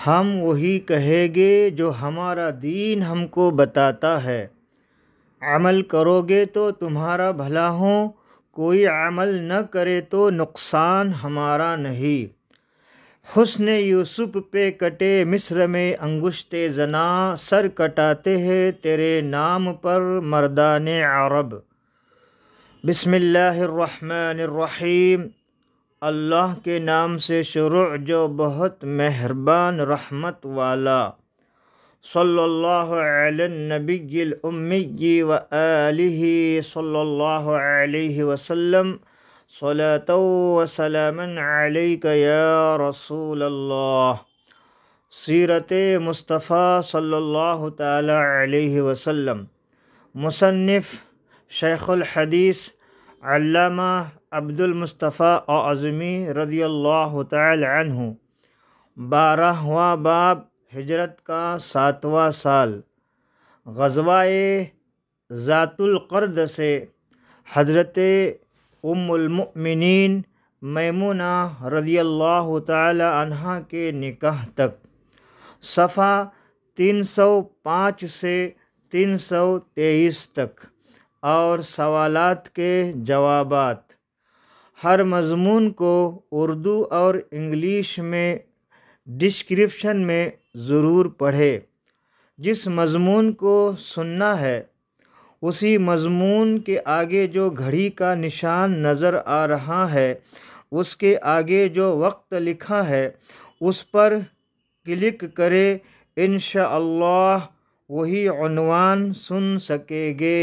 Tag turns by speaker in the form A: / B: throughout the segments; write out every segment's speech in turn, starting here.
A: ہم وہی کہیں گے جو ہمارا دین ہم کو بتاتا ہے۔ عمل کرو گے تو تمہارا بھلا ہو، کوئی عمل نہ کرے تو نقصان ہمارا نہیں۔ حسن یوسف پہ کٹے مصر میں انگشت زنا، سر کٹاتے ہیں تیرے نام پر مردان عرب۔ بسم اللہ الرحمن الرحیم۔ اللہ کے نام سے شروع جو بہت مہربان رحمت والا۔ صلی اللہ علی النبی الامی و آلہ صلی اللہ علیہ وسلم، صلاۃ و سلام علیک یا رسول اللہ۔ سیرت مصطفیٰ صلی اللہ تعالی علیہ وسلم۔ مصنف شیخ الحدیث علامہ عبد المصطفیٰ اعظمی رضی اللہ تعالی عنہ۔ 12واں باب، ہجرت کا 7واں سال۔ غزوہ ذات القرد سے حضرت ام المؤمنین میمونہ رضی اللہ تعالی عنہا کے نکاح تک۔ صفحہ 305 سے 323 تک، اور سوالات کے جوابات۔ ہر مضمون کو اردو اور انگلش میں ڈسکرپشن میں ضرور پڑھے۔ جس مضمون کو سننا ہے اسی مضمون کے آگے جو گھڑی کا نشان نظر آ رہا ہے، اس کے آگے جو وقت لکھا ہے اس پر کلک کرے، انشاءاللہ وہی عنوان سن سکیں گے۔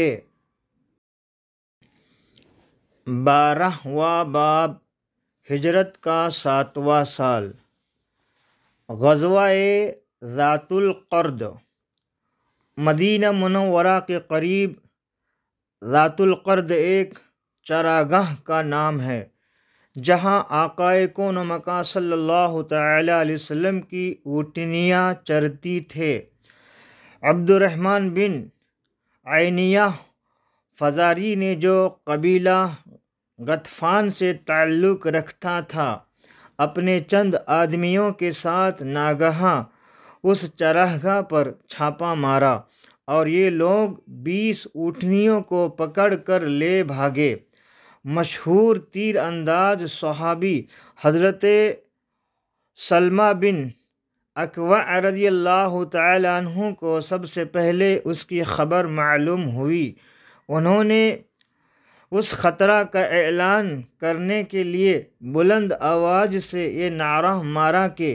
A: 12واں باب، ہجرت کا 7واں سال۔ غزوہ ذات القرد۔ مدینہ منورہ کے قریب ذات القرد ایک چراگاہ کا نام ہے، جہاں آقا کون و مکان صلی اللہ تعالی علیہ وسلم کی اونٹنیاں چرتی تھے۔ عبد الرحمن بن عینیہ فزاری نے، جو قبیلہ غطفان سے تعلق رکھتا تھا، اپنے چند آدمیوں کے ساتھ ناگہاں اس چراگاہ پر چھاپا مارا، اور یہ لوگ 20 اونٹنیوں کو پکڑ کر لے بھاگے۔ مشہور تیر انداز صحابی حضرت سلمہ بن اکوع رضی اللہ تعالی عنہ کو سب سے پہلے اس کی خبر معلوم ہوئی۔ انہوں نے اس خطرہ کا اعلان کرنے کے لیے بلند آواز سے یہ نعرہ مارا کہ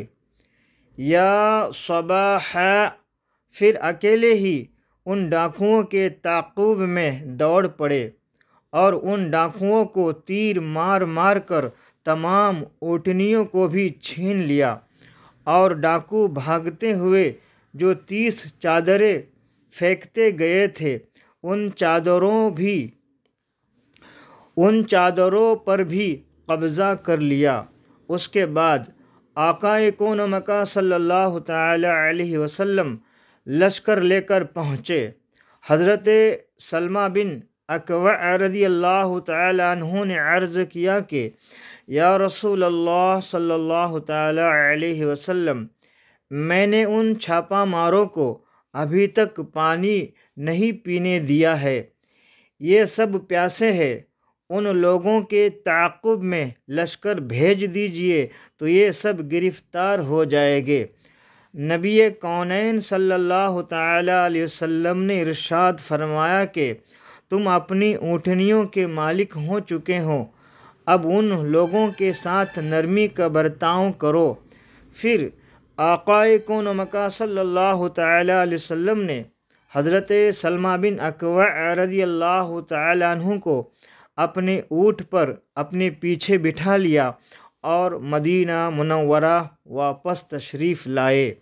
A: یا صباح! پھر اکیلے ہی ان ڈاکوؤں کے تعاقب میں دوڑ پڑے، اور ان ڈاکوؤں کو تیر مار مار کر تمام اونٹنیوں کو بھی چھین لیا، اور ڈاکو بھاگتے ہوئے جو 30 چادریں پھینکتے گئے تھے ان چادروں پر بھی قبضہ کر لیا۔ اس کے بعد آقا کون و مکان صلی اللہ تعالی علیہ وسلم لشکر لے کر پہنچے۔ حضرت سلمہ بن اکوع رضی اللہ تعالی عنہ نے عرض کیا کہ یا رسول اللہ صلی اللہ تعالی علیہ وسلم، میں نے ان چھاپا ماروں کو ابھی تک پانی نہیں پینے دیا ہے، یہ سب پیاسے ہیں، ان لوگوں کے تعاقب میں لشکر بھیج دیجئے تو یہ سب گرفتار ہو جائیں گے۔ نبی کونین صلی اللہ تعالی علیہ وسلم نے ارشاد فرمایا کہ تم اپنی اونٹنیوں کے مالک ہو چکے ہو، اب ان لوگوں کے ساتھ نرمی کا برتاؤ کرو۔ پھر آقا کون و مکان صلی اللہ تعالی علیہ وسلم نے حضرت سلمہ بن اکوع رضی اللہ تعالی عنہ کو اپنے اونٹ پر اپنے پیچھے بٹھا لیا اور مدینہ منورہ واپس تشریف لائے۔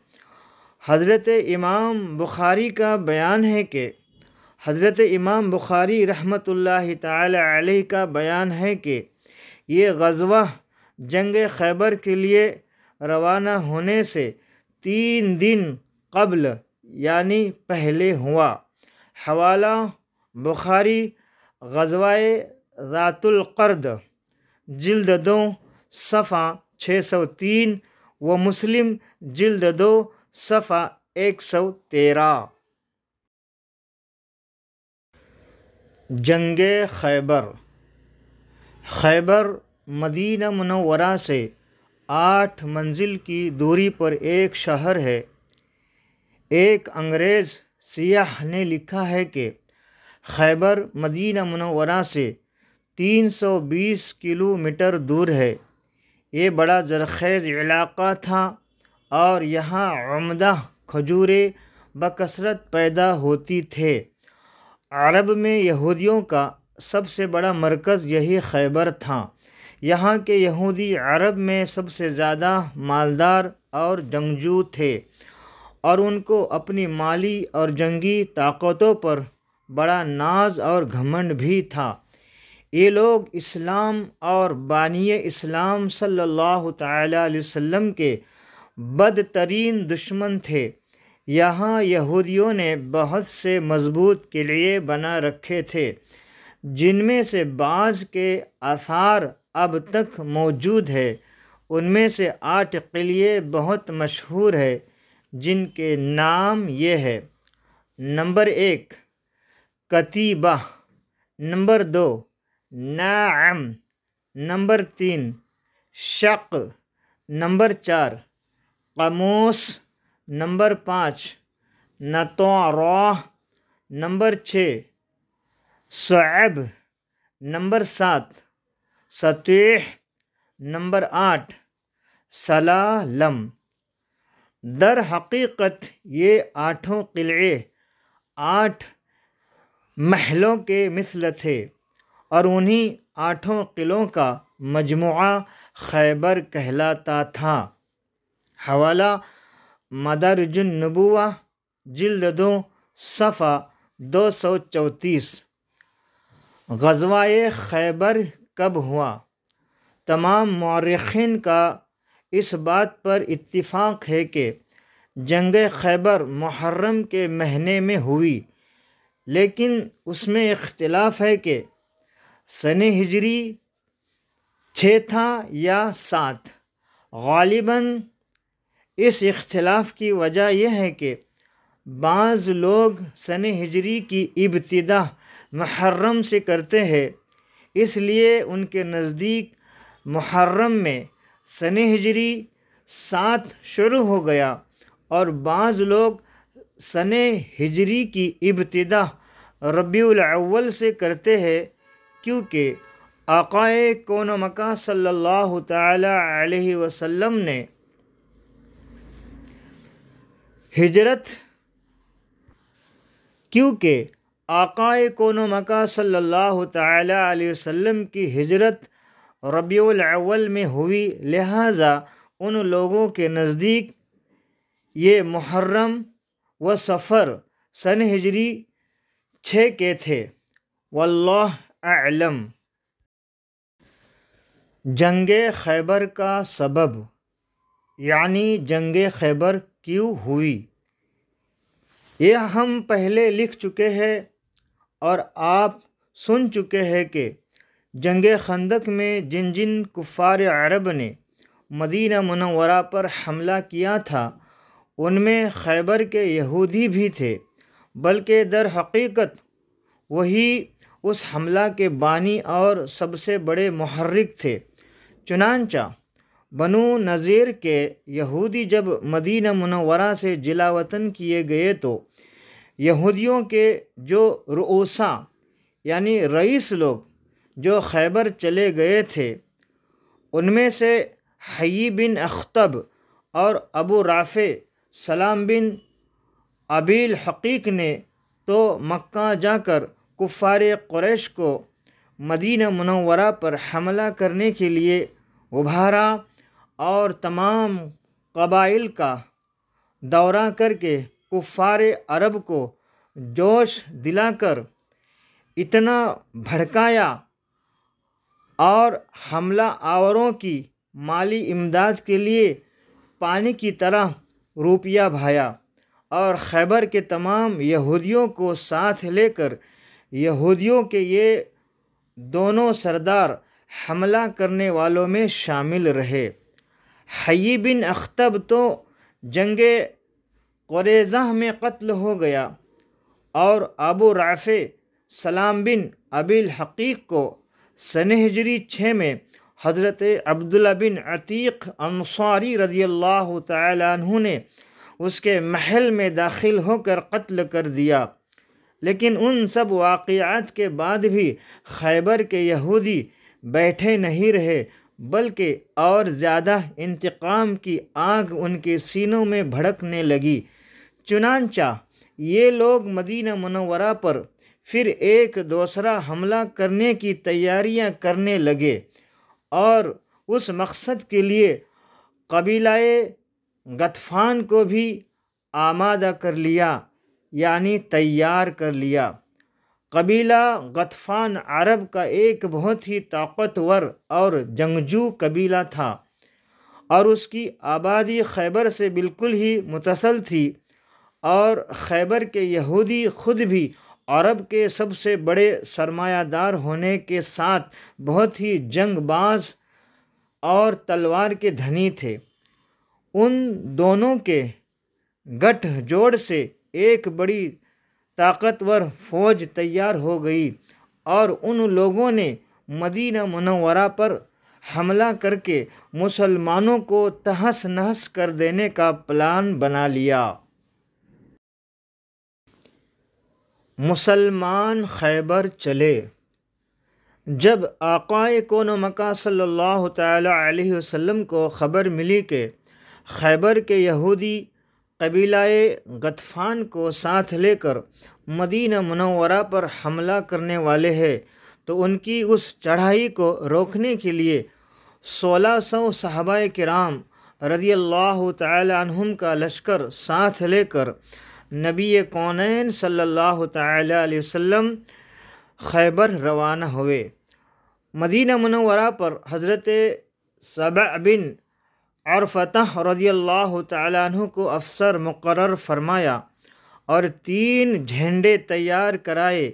A: حضرت امام بخاری کا بیان ہے کہ حضرت امام بخاری رحمۃ اللہ تعالی علیہ کا بیان ہے کہ یہ غزوہ جنگ خیبر کے لیے روانہ ہونے سے 3 دن قبل یعنی پہلے ہوا۔ حوالہ بخاری، غزوہ ذات القرد، جلد 2، صفحہ 603 و مسلم جلد 2 صفحہ 113۔ جنگ خیبر۔ خیبر مدینہ منورہ سے 8 منزل کی دوری پر ایک شہر ہے۔ ایک انگریز سیاح نے لکھا ہے کہ خیبر مدینہ منورہ سے 320 کلومیٹر دور ہے۔ یہ بڑا زرخیز علاقہ تھا اور یہاں عمدہ کھجوریں بکثرت پیدا ہوتی تھے۔ عرب میں یہودیوں کا سب سے بڑا مرکز یہی خیبر تھا۔ یہاں کے یہودی عرب میں سب سے زیادہ مالدار اور جنگجو تھے اور ان کو اپنی مالی اور جنگی طاقتوں پر بڑا ناز اور گھمنڈ بھی تھا۔ یہ لوگ اسلام اور بانی اسلام صلی اللہ تعالی علیہ وسلم کے بدترین دشمن تھے۔ یہاں یہودیوں نے بہت سے مضبوط قلعے بنا رکھے تھے، جن میں سے بعض کے آثار اب تک موجود ہے۔ ان میں سے 8 قلعے بہت مشہور ہیں، جن کے نام یہ ہے: نمبر 1 قتیبہ، نمبر 2 ناعم، نمبر 3 شق، نمبر 4 قموس، نمبر 5 نطوراہ، نمبر 6 صعب، نمبر 7 سطیح، نمبر 8 سلالم۔ در حقیقت یہ 8 قلعے 8 محلوں کے مثل تھے اور انہی 8 قلعوں کا مجموعہ خیبر کہلاتا تھا۔ حوالہ مدارج النبوہ جلد 2 صفحہ 234۔ غزوہ خیبر کب ہوا؟ تمام مورخین کا اس بات پر اتفاق ہے کہ جنگ خیبر محرم کے مہینے میں ہوئی، لیکن اس میں اختلاف ہے کہ سن ہجری 6 تھا یا 7۔ غالباً اس اختلاف کی وجہ یہ ہے کہ بعض لوگ سن ہجری کی ابتدا محرم سے کرتے ہیں، اس لیے ان کے نزدیک محرم میں سن ہجری 7 شروع ہو گیا، اور بعض لوگ سن ہجری کی ابتدا ربیع الاول سے کرتے ہیں، کیونکہ آقائے کون و مکان صلی اللہ تعالی علیہ وسلم نے کی ہجرت ربیع الاول میں ہوئی، لہٰذا ان لوگوں کے نزدیک یہ محرم و صفر سن ہجری 6 کے تھے۔ واللہ اعلم۔ جنگ خیبر کا سبب، یعنی جنگ خیبر کیوں ہوئی، یہ ہم پہلے لکھ چکے ہیں اور آپ سن چکے ہیں کہ جنگ خندق میں جن جن کفار عرب نے مدینہ منورہ پر حملہ کیا تھا، ان میں خیبر کے یہودی بھی تھے، بلکہ در حقیقت وہی اس حملہ کے بانی اور سب سے بڑے محرک تھے۔ چنانچہ بنو نذیر کے یہودی جب مدینہ منورہ سے جلا وطن کیے گئے تو یہودیوں کے جو رؤساء یعنی رئیس لوگ جو خیبر چلے گئے تھے، ان میں سے حیی بن اخطب اور ابو رافع سلام بن ابی الحقیق نے تو مکہ جا کر کفار قریش کو مدینہ منورہ پر حملہ کرنے کے لیے ابھارا اور تمام قبائل کا دورہ کر کے کفار عرب کو جوش دلا کر اتنا بھڑکایا اور حملہ آوروں کی مالی امداد کے لیے پانی کی طرح روپیہ بہایا، اور خیبر کے تمام یہودیوں کو ساتھ لے کر یہودیوں کے یہ دونوں سردار حملہ کرنے والوں میں شامل رہے۔ حیی بن اخطب تو جنگ قریظہ میں قتل ہو گیا، اور ابو رافع سلام بن ابی الحقیق کو سنہ ہجری 6 میں حضرت عبداللہ بن عتیق انصاری رضی اللہ تعالی عنہ نے اس کے محل میں داخل ہو کر قتل کر دیا۔ لیکن ان سب واقعات کے بعد بھی خیبر کے یہودی بیٹھے نہیں رہے، بلکہ اور زیادہ انتقام کی آگ ان کے سینوں میں بھڑکنے لگی۔ چنانچہ یہ لوگ مدینہ منورہ پر پھر ایک دوسرا حملہ کرنے کی تیاریاں کرنے لگے، اور اس مقصد کے لیے قبیلہ غطفان کو بھی آمادہ کر لیا، یعنی تیار کر لیا۔ قبیلہ غطفان عرب کا ایک بہت ہی طاقتور اور جنگجو قبیلہ تھا، اور اس کی آبادی خیبر سے بالکل ہی متصل تھی، اور خیبر کے یہودی خود بھی عرب کے سب سے بڑے سرمایہ دار ہونے کے ساتھ بہت ہی جنگ باز اور تلوار کے دھنی تھے۔ ان دونوں کے گٹھ جوڑ سے ایک بڑی طاقتور فوج تیار ہو گئی، اور ان لوگوں نے مدینہ منورہ پر حملہ کر کے مسلمانوں کو تہس نہس کر دینے کا پلان بنا لیا۔ مسلمان خیبر چلے۔ جب آقائے کون و مکان صلی اللہ تعالی علیہ وسلم کو خبر ملی کہ خیبر کے یہودی قبیلہ غطفان کو ساتھ لے کر مدینہ منورہ پر حملہ کرنے والے ہیں، تو ان کی اس چڑھائی کو روکنے کے لیے 1600 صحابہ کرام رضی اللہ تعالی عنہم کا لشکر ساتھ لے کر نبی کونین صلی اللہ تعالی علیہ وسلم خیبر روانہ ہوئے۔ مدینہ منورہ پر حضرت سبع بن عرفتہ رضی اللہ تعالی عنہ کو افسر مقرر فرمایا، اور 3 جھنڈے تیار کرائے۔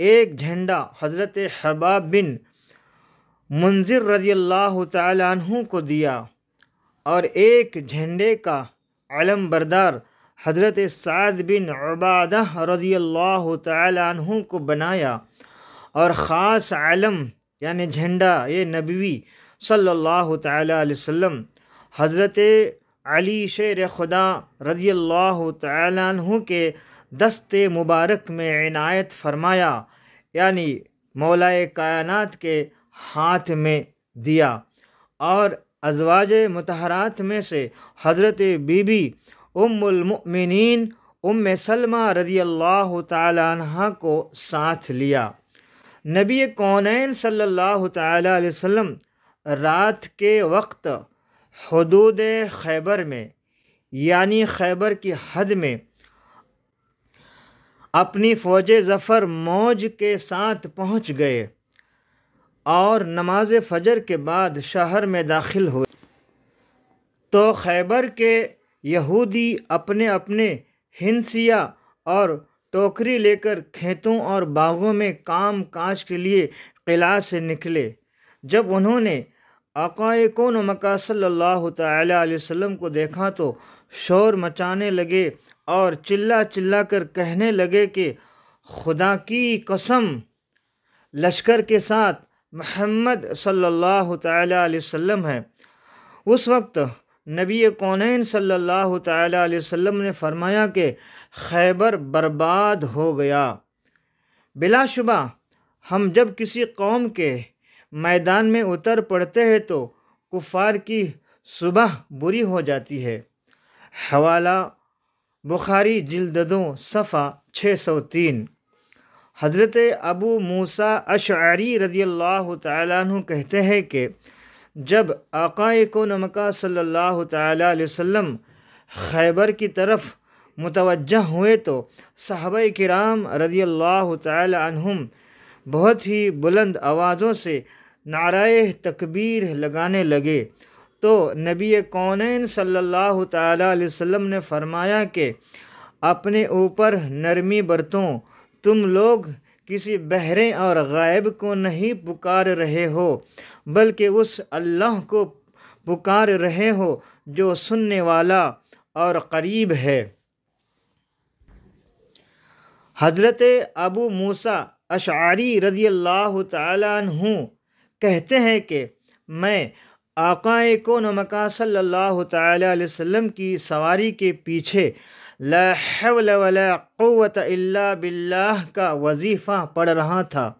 A: ایک جھنڈا حضرت حباب بن منذر رضی اللہ تعالی عنہ کو دیا، اور ایک جھنڈے کا علم بردار حضرت سعد بن عبادہ رضی اللہ تعالی عنہ کو بنایا، اور خاص علم یعنی جھنڈا یہ نبوی صلی اللہ تعالی علیہ وسلم حضرت علی شیر خدا رضی اللہ تعالی عنہ کے دست مبارک میں عنایت فرمایا، یعنی مولائے کائنات کے ہاتھ میں دیا، اور ازواج مطہرات میں سے حضرت بی بی ام المؤمنین ام سلمہ رضی اللہ تعالی عنہ کو ساتھ لیا۔ نبی کونین صلی اللہ تعالی علیہ وسلم رات کے وقت حدود خیبر میں، یعنی خیبر کی حد میں، اپنی فوج ظفر موج کے ساتھ پہنچ گئے، اور نماز فجر کے بعد شہر میں داخل ہوئے، تو خیبر کے یہودی اپنے اپنے ہنسیہ اور ٹوکری لے کر کھیتوں اور باغوں میں کام کاج کے لیے قلعہ سے نکلے۔ جب انہوں نے آقائے کون و مکان صلی اللہ تعالی علیہ وسلم کو دیکھا تو شور مچانے لگے، اور چلا چلا کر کہنے لگے کہ خدا کی قسم، لشکر کے ساتھ محمد صلی اللہ تعالی علیہ وسلم ہے۔ اس وقت نبی کونین صلی اللہ تعالی علیہ وسلم نے فرمایا کہ خیبر برباد ہو گیا۔ بلا شبہ ہم جب کسی قوم کے میدان میں اتر پڑتے ہیں تو کفار کی صبح بری ہو جاتی ہے۔ حوالہ بخاری جلد 2 صفحہ 603۔ حضرت ابو موسیٰ اشعری رضی اللہ تعالیٰ عنہ کہتے ہیں کہ جب آقائے کون و مکان صلی اللہ تعالیٰ علیہ وسلم خیبر کی طرف متوجہ ہوئے تو صحابہ کرام رضی اللہ تعالی عنہم بہت ہی بلند آوازوں سے نعرہ تکبیر لگانے لگے، تو نبی کونین صلی اللہ تعالی علیہ وسلم نے فرمایا کہ اپنے اوپر نرمی برتو، تم لوگ کسی بہرے اور غائب کو نہیں پکار رہے ہو، بلکہ اس اللہ کو پکار رہے ہو جو سننے والا اور قریب ہے۔ حضرت ابو موسیٰ اشعری رضی اللہ تعالیٰ عنہ کہتے ہیں کہ میں آقا کون و مکان صلی اللہ تعالیٰ علیہ وسلم کی سواری کے پیچھے لا حول ولا قوت الا باللہ کا وظیفہ پڑھ رہا تھا،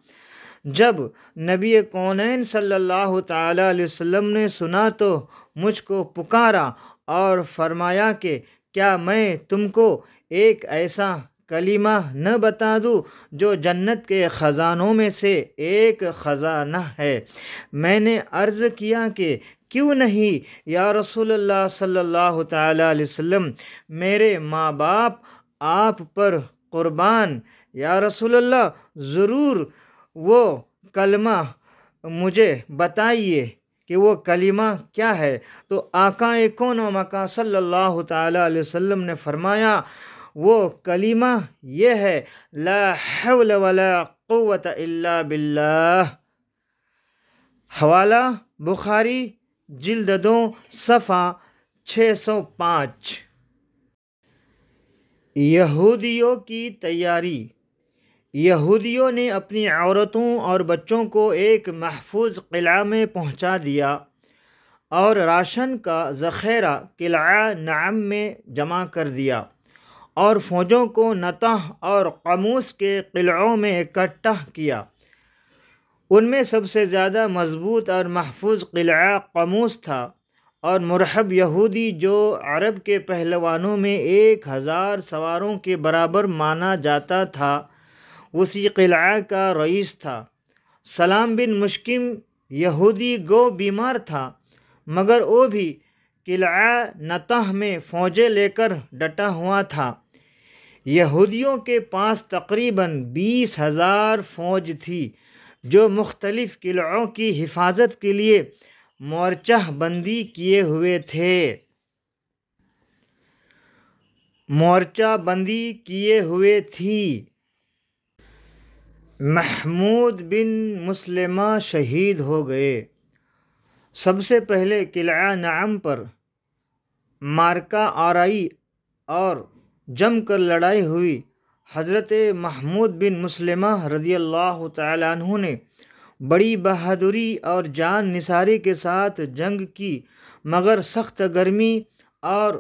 A: جب نبی کونین صلی اللہ تعالیٰ علیہ وسلم نے سنا تو مجھ کو پکارا اور فرمایا کہ کیا میں تم کو ایک ایسا کلمہ نہ بتا دوں جو جنت کے خزانوں میں سے ایک خزانہ ہے؟ میں نے عرض کیا کہ کیوں نہیں یا رسول اللہ صلی اللہ تعالیٰ علیہ وسلم، میرے ماں باپ آپ پر قربان، یا رسول اللہ ضرور وہ کلمہ مجھے بتائیے کہ وہ کلمہ کیا ہے۔ تو آقا کون و مکان صلی اللہ تعالیٰ علیہ وسلم نے فرمایا وہ کلمہ یہ ہے لا حول ولا قوت الا باللہ۔ حوالہ بخاری جلد 2 صفحہ 605۔ یہودیوں کی تیاری۔ یہودیوں نے اپنی عورتوں اور بچوں کو ایک محفوظ قلعہ میں پہنچا دیا اور راشن کا ذخیرہ قلعہ نعم میں جمع کر دیا اور فوجوں کو نطح اور قموس کے قلعوں میں اکٹھا کیا۔ ان میں سب سے زیادہ مضبوط اور محفوظ قلعہ قموس تھا اور مرحب یہودی جو عرب کے پہلوانوں میں 1000 سواروں کے برابر مانا جاتا تھا اسی قلعہ کا رئیس تھا۔ سلام بن مشکم یہودی گو بیمار تھا مگر وہ بھی قلعہ نطح میں فوجیں لے کر ڈٹا ہوا تھا۔ یہودیوں کے پاس تقریباً 20,000 فوج تھی جو مختلف قلعوں کی حفاظت کے لیے مورچہ بندی کیے ہوئے تھے۔ محمود بن مسلمہ شہید ہو گئے۔ سب سے پہلے قلعہ نعم پر مارکہ آرائی اور جم کر لڑائی ہوئی۔ حضرت محمود بن مسلمہ رضی اللہ تعالیٰ عنہ نے بڑی بہادری اور جان نثاری کے ساتھ جنگ کی مگر سخت گرمی اور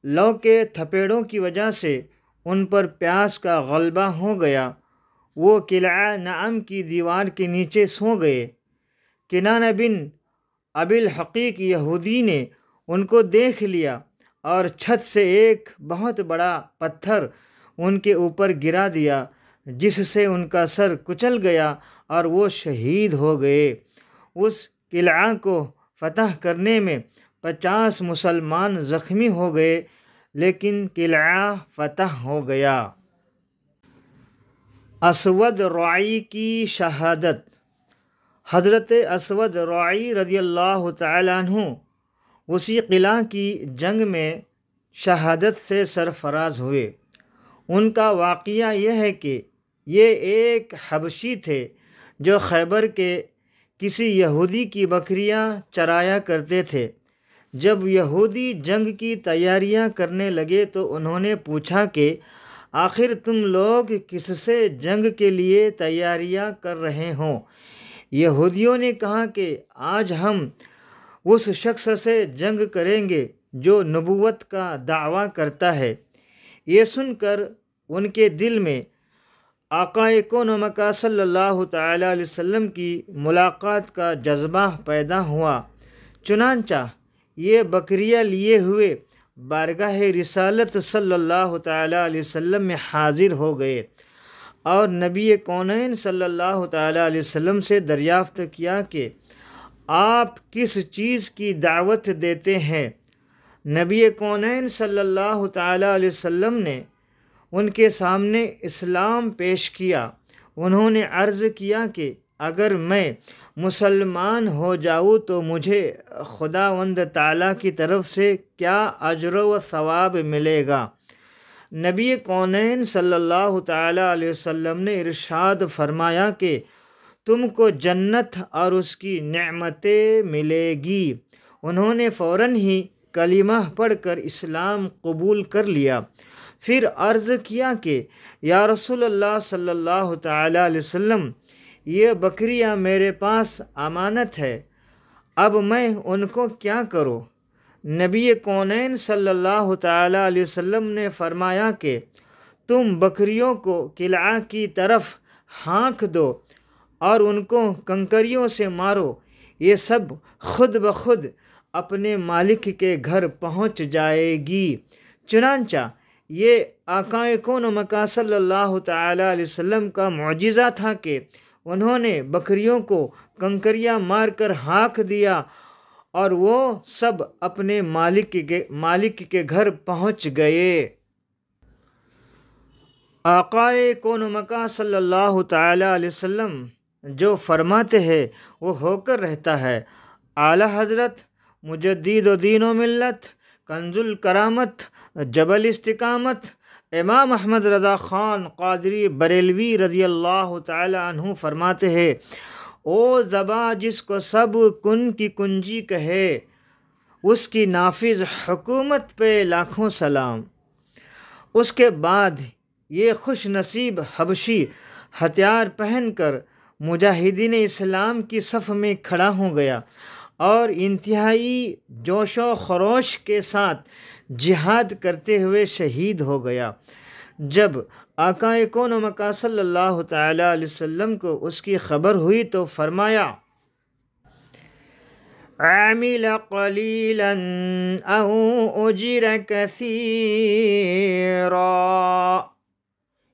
A: لو کے تھپیڑوں کی وجہ سے ان پر پیاس کا غلبہ ہو گیا۔ وہ قلعہ نعم کی دیوار کے نیچے سو گئے۔ کنانہ بن ابی الحقیق یہودی نے ان کو دیکھ لیا اور چھت سے ایک بہت بڑا پتھر ان کے اوپر گرا دیا جس سے ان کا سر کچل گیا اور وہ شہید ہو گئے۔ اس قلعہ کو فتح کرنے میں 50 مسلمان زخمی ہو گئے لیکن قلعہ فتح ہو گیا۔ اسود رعی کی شہادت۔ حضرت اسود رعی رضی اللہ تعالیٰ عنہ اسی قلعہ کی جنگ میں شہادت سے سرفراز ہوئے۔ ان کا واقعہ یہ ہے کہ یہ ایک حبشی تھے جو خیبر کے کسی یہودی کی بکریاں چرایا کرتے تھے۔ جب یہودی جنگ کی تیاریاں کرنے لگے تو انہوں نے پوچھا کہ آخر تم لوگ کس سے جنگ کے لیے تیاریاں کر رہے ہوں؟ یہودیوں نے کہا کہ آج ہم اس شخص سے جنگ کریں گے جو نبوت کا دعویٰ کرتا ہے۔ یہ سن کر ان کے دل میں آقا کون و مکان صلی اللہ تعالیٰ علیہ وسلم کی ملاقات کا جذبہ پیدا ہوا، چنانچہ یہ بکریاں لیے ہوئے بارگاہ رسالت صلی اللہ تعالیٰ علیہ وسلم میں حاضر ہو گئے اور نبی کونین صلی اللہ تعالیٰ علیہ وسلم سے دریافت کیا کہ آپ کس چیز کی دعوت دیتے ہیں؟ نبی کونین صلی اللہ تعالیٰ علیہ وسلم نے ان کے سامنے اسلام پیش کیا۔ انہوں نے عرض کیا کہ اگر میں مسلمان ہو جاؤں تو مجھے خداوند تعالیٰ کی طرف سے کیا اجر و ثواب ملے گا؟ نبی کونین صلی اللہ تعالیٰ علیہ وسلم نے ارشاد فرمایا کہ تم کو جنت اور اس کی نعمتیں ملے گی۔ انہوں نے فوراً ہی کلمہ پڑھ کر اسلام قبول کر لیا۔ پھر عرض کیا کہ یا رسول اللہ صلی اللہ تعالیٰ علیہ وسلم، یہ بکریاں میرے پاس امانت ہے، اب میں ان کو کیا کروں؟ نبی کونین صلی اللہ تعالیٰ علیہ وسلم نے فرمایا کہ تم بکریوں کو قلعہ کی طرف ہانک دو اور ان کو کنکریوں سے مارو، یہ سب خود بخود اپنے مالک کے گھر پہنچ جائے گی۔ چنانچہ یہ آقا کون و مکان صلی اللہ تعالیٰ علیہ وسلم کا معجزہ تھا کہ انہوں نے بکریوں کو کنکریاں مار کر ہانک دیا اور وہ سب اپنے مالک کے گھر پہنچ گئے۔ آقا کون و مکان صلی اللہ تعالیٰ علیہ وسلم جو فرماتے ہیں وہ ہو کر رہتا ہے۔ اعلیٰ حضرت مجدد و دین و ملت، کنز الکرامت، جبل استقامت، امام احمد رضا خان قادری بریلوی رضی اللہ تعالی عنہ فرماتے ہیں، او زباں جس کو سب کن کی کنجی کہے، اس کی نافذ حکومت پہ لاکھوں سلام۔ اس کے بعد یہ خوش نصیب حبشی ہتھیار پہن کر مجاہدین اسلام کی صف میں کھڑا ہو گیا اور انتہائی جوش و خروش کے ساتھ جہاد کرتے ہوئے شہید ہو گیا۔ جب آقا کون و مکان صلی اللہ تعالیٰ علیہ وسلم کو اس کی خبر ہوئی تو فرمایا، عامل قلیلا او اجر کثیرا،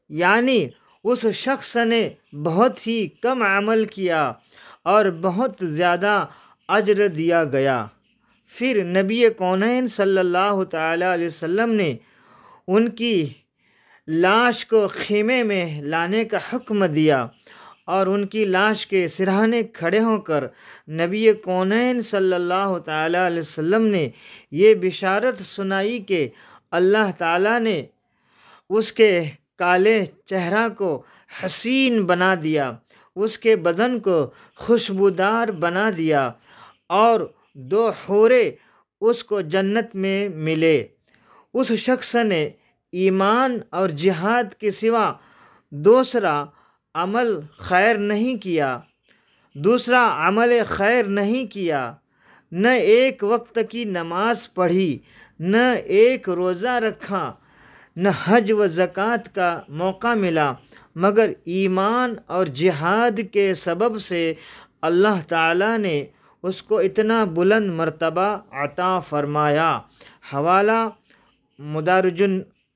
A: یعنی اس شخص نے بہت ہی کم عمل کیا اور بہت زیادہ اجر دیا گیا۔ پھر نبی کونین صلی اللہ تعالیٰ علیہ وسلم نے ان کی لاش کو خیمے میں لانے کا حکم دیا اور ان کی لاش کے سرہانے کھڑے ہو کر نبی کونین صلی اللہ تعالیٰ علیہ وسلم نے یہ بشارت سنائی کہ اللہ تعالیٰ نے اس کے کالے چہرہ کو حسین بنا دیا، اس کے بدن کو خوشبودار بنا دیا اور 2 حوریں اس کو جنت میں ملے۔ اس شخص نے ایمان اور جہاد کے سوا دوسرا عمل خیر نہیں کیا، نہ ایک وقت کی نماز پڑھی، نہ ایک روزہ رکھا، نہ حج و زکوٰۃ کا موقع ملا، مگر ایمان اور جہاد کے سبب سے اللہ تعالیٰ نے اس کو اتنا بلند مرتبہ عطا فرمایا۔ حوالہ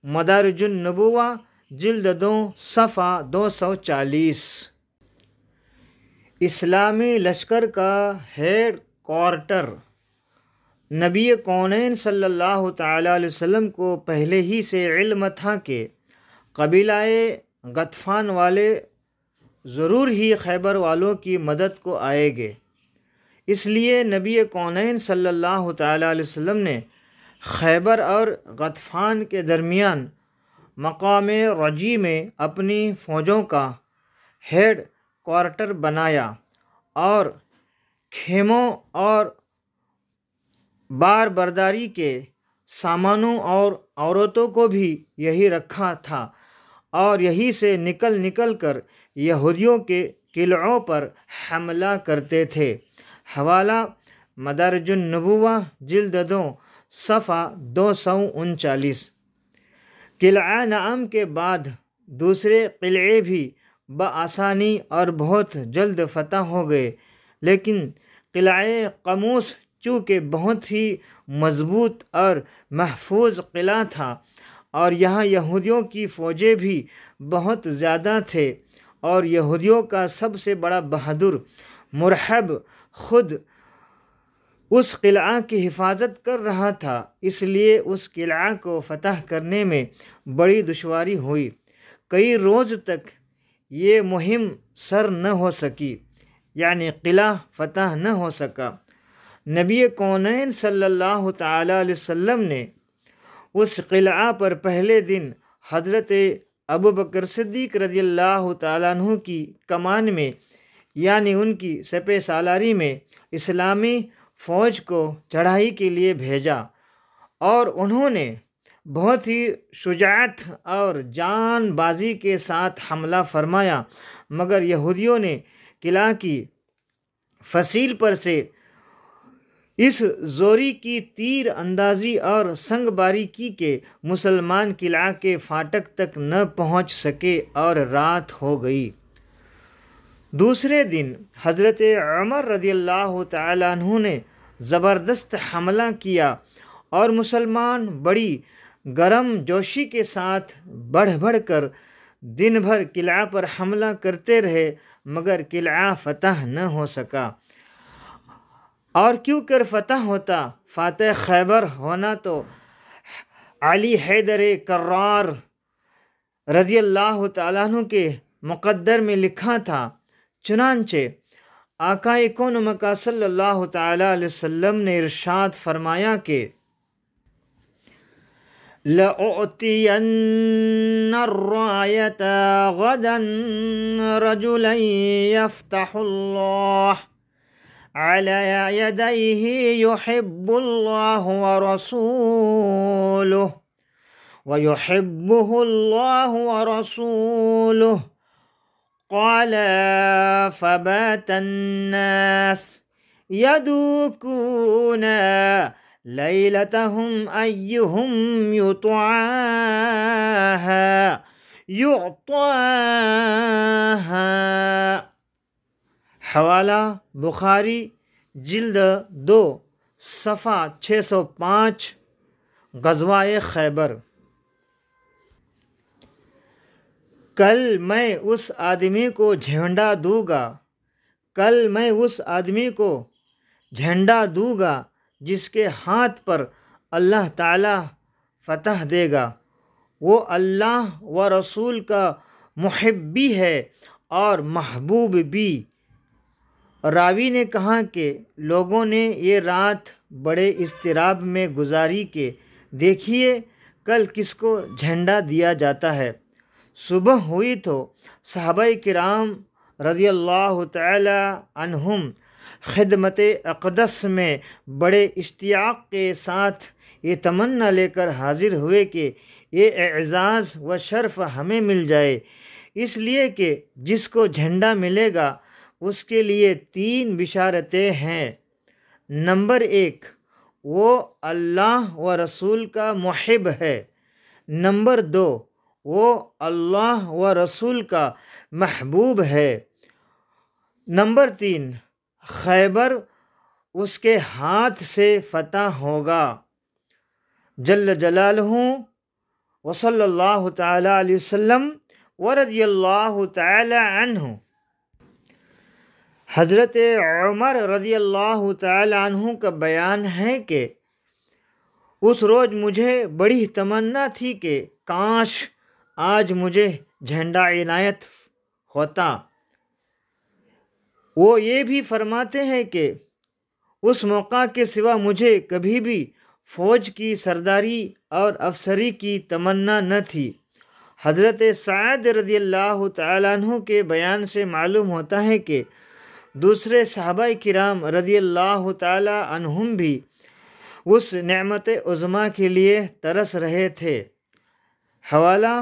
A: مدارج النبوہ جلد 2 صفحہ 240۔ اسلامی لشکر کا ہیڈ کوارٹر نبی کونین صلی اللہ تعالیٰ علیہ وسلم کو پہلے ہی سے علم تھا کہ قبیلہ غطفان والے ضرور ہی خیبر والوں کی مدد کو آئے گے، اس لیے نبی کونین صلی اللہ تعالیٰ علیہ وسلم نے خیبر اور غطفان کے درمیان مقام رجی میں اپنی فوجوں کا ہیڈ کوارٹر بنایا اور خیموں اور بار برداری کے سامانوں اور عورتوں کو بھی یہی رکھا تھا اور یہی سے نکل کر یہودیوں کے قلعوں پر حملہ کرتے تھے۔ حوالہ مدارج النبوہ جلد 2 صفحہ 239۔ قلعہ نعم کے بعد دوسرے قلعے بھی بآسانی اور بہت جلد فتح ہو گئے، لیکن قلعہ قموس چونکہ بہت ہی مضبوط اور محفوظ قلعہ تھا اور یہاں یہودیوں کی فوجیں بھی بہت زیادہ تھے اور یہودیوں کا سب سے بڑا بہادر مرحب خود اس قلعہ کی حفاظت کر رہا تھا، اس لیے اس قلعہ کو فتح کرنے میں بڑی دشواری ہوئی۔ کئی روز تک یہ مہم سر نہ ہو سکی، یعنی قلعہ فتح نہ ہو سکا۔ نبی کونین صلی اللہ تعالیٰ علیہ وسلم نے اس قلعہ پر پہلے دن حضرت ابوبکر صدیق رضی اللہ تعالیٰ عنہ کی کمان میں، یعنی ان کی سپہ سالاری میں اسلامی فوج کو چڑھائی کے لیے بھیجا اور انہوں نے بہت ہی شجاعت اور جان بازی کے ساتھ حملہ فرمایا، مگر یہودیوں نے قلعہ کی فصیل پر سے اس زوری کی تیر اندازی اور سنگ باری کی کہ مسلمان قلعہ کے فاٹک تک نہ پہنچ سکے اور رات ہو گئی۔ دوسرے دن حضرت عمر رضی اللہ تعالیٰ عنہ نے زبردست حملہ کیا اور مسلمان بڑی گرم جوشی کے ساتھ بڑھ بڑھ کر دن بھر قلعہ پر حملہ کرتے رہے، مگر قلعہ فتح نہ ہو سکا۔ اور کیوں کر فتح ہوتا؟ فاتح خیبر ہونا تو علی حیدر کرار رضی اللہ تعالیٰ عنہ کے مقدر میں لکھا تھا۔ چنانچہ آقا کون مکہ صلی اللہ تعالیٰ علیہ وسلم نے ارشاد فرمایا کہ لَأُعْطِيَنَّ الرَّایَةَ غَدًا رَجُلًا يَفْتَحُ اللَّهُ عَلَى يَدَيْهِ يُحِبُّ اللَّهُ وَرَسُولُهُ وَيُحِبُّهُ اللَّهُ وَرَسُولُهُ قال فبات الناس يدوكون ليلتهم أيهم يعطاها۔ حوالہ بخاری جلد 2 صفحہ 605، غزوہ خیبر۔ کل میں اس آدمی کو جھنڈا دوں گا، کل میں اس آدمی کو جھنڈا دوں گا جس کے ہاتھ پر اللہ تعالیٰ فتح دے گا۔ وہ اللہ و رسول کا محب بھی ہے اور محبوب بھی۔ راوی نے کہا کہ لوگوں نے یہ رات بڑے اضطراب میں گزاری کہ دیکھیے کل کس کو جھنڈا دیا جاتا ہے۔ صبح ہوئی تو صحابہ کرام رضی اللہ تعالی عنہم خدمت اقدس میں بڑے اشتیاق کے ساتھ یہ تمنا لے کر حاضر ہوئے کہ یہ اعزاز و شرف ہمیں مل جائے، اس لیے کہ جس کو جھنڈا ملے گا اس کے لیے 3 بشارتیں ہیں۔ نمبر 1، وہ اللہ و رسول کا محب ہے۔ نمبر 2، وہ اللہ و رسول کا محبوب ہے۔ نمبر 3، خیبر اس کے ہاتھ سے فتح ہوگا۔ جل جلالہ وصلی اللہ تعالی علیہ وسلم ورضی اللہ تعالی عنہ۔ حضرت عمر رضی اللہ تعالی عنہ کا بیان ہے کہ اس روز مجھے بڑی تمنا تھی کہ کاش آج مجھے جھنڈا عنایت ہوتا۔ وہ یہ بھی فرماتے ہیں کہ اس موقع کے سوا مجھے کبھی بھی فوج کی سرداری اور افسری کی تمنا نہ تھی۔ حضرت سعد رضی اللہ تعالیٰ عنہ کے بیان سے معلوم ہوتا ہے کہ دوسرے صحابہ کرام رضی اللہ تعالیٰ عنہم بھی اس نعمت عظمیٰ کے لیے ترس رہے تھے۔ حوالہ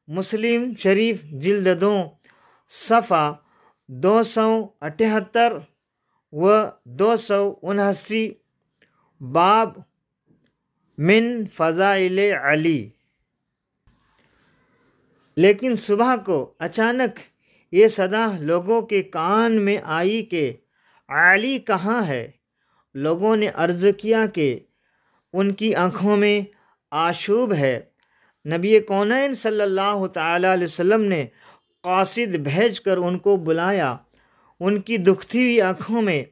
A: مسلم شریف جلد 2 صفحہ 278 و 279، باب من فضائل علی۔ لیکن صبح کو اچانک یہ صدا لوگوں کے کان میں آئی کہ علی کہاں ہے؟ لوگوں نے عرض کیا کہ ان کی آنکھوں میں آشوب ہے۔ نبی کونین صلی اللہ تعالیٰ علیہ وسلم نے قاصد بھیج کر ان کو بلایا، ان کی دکھتی ہوئی آنکھوں میں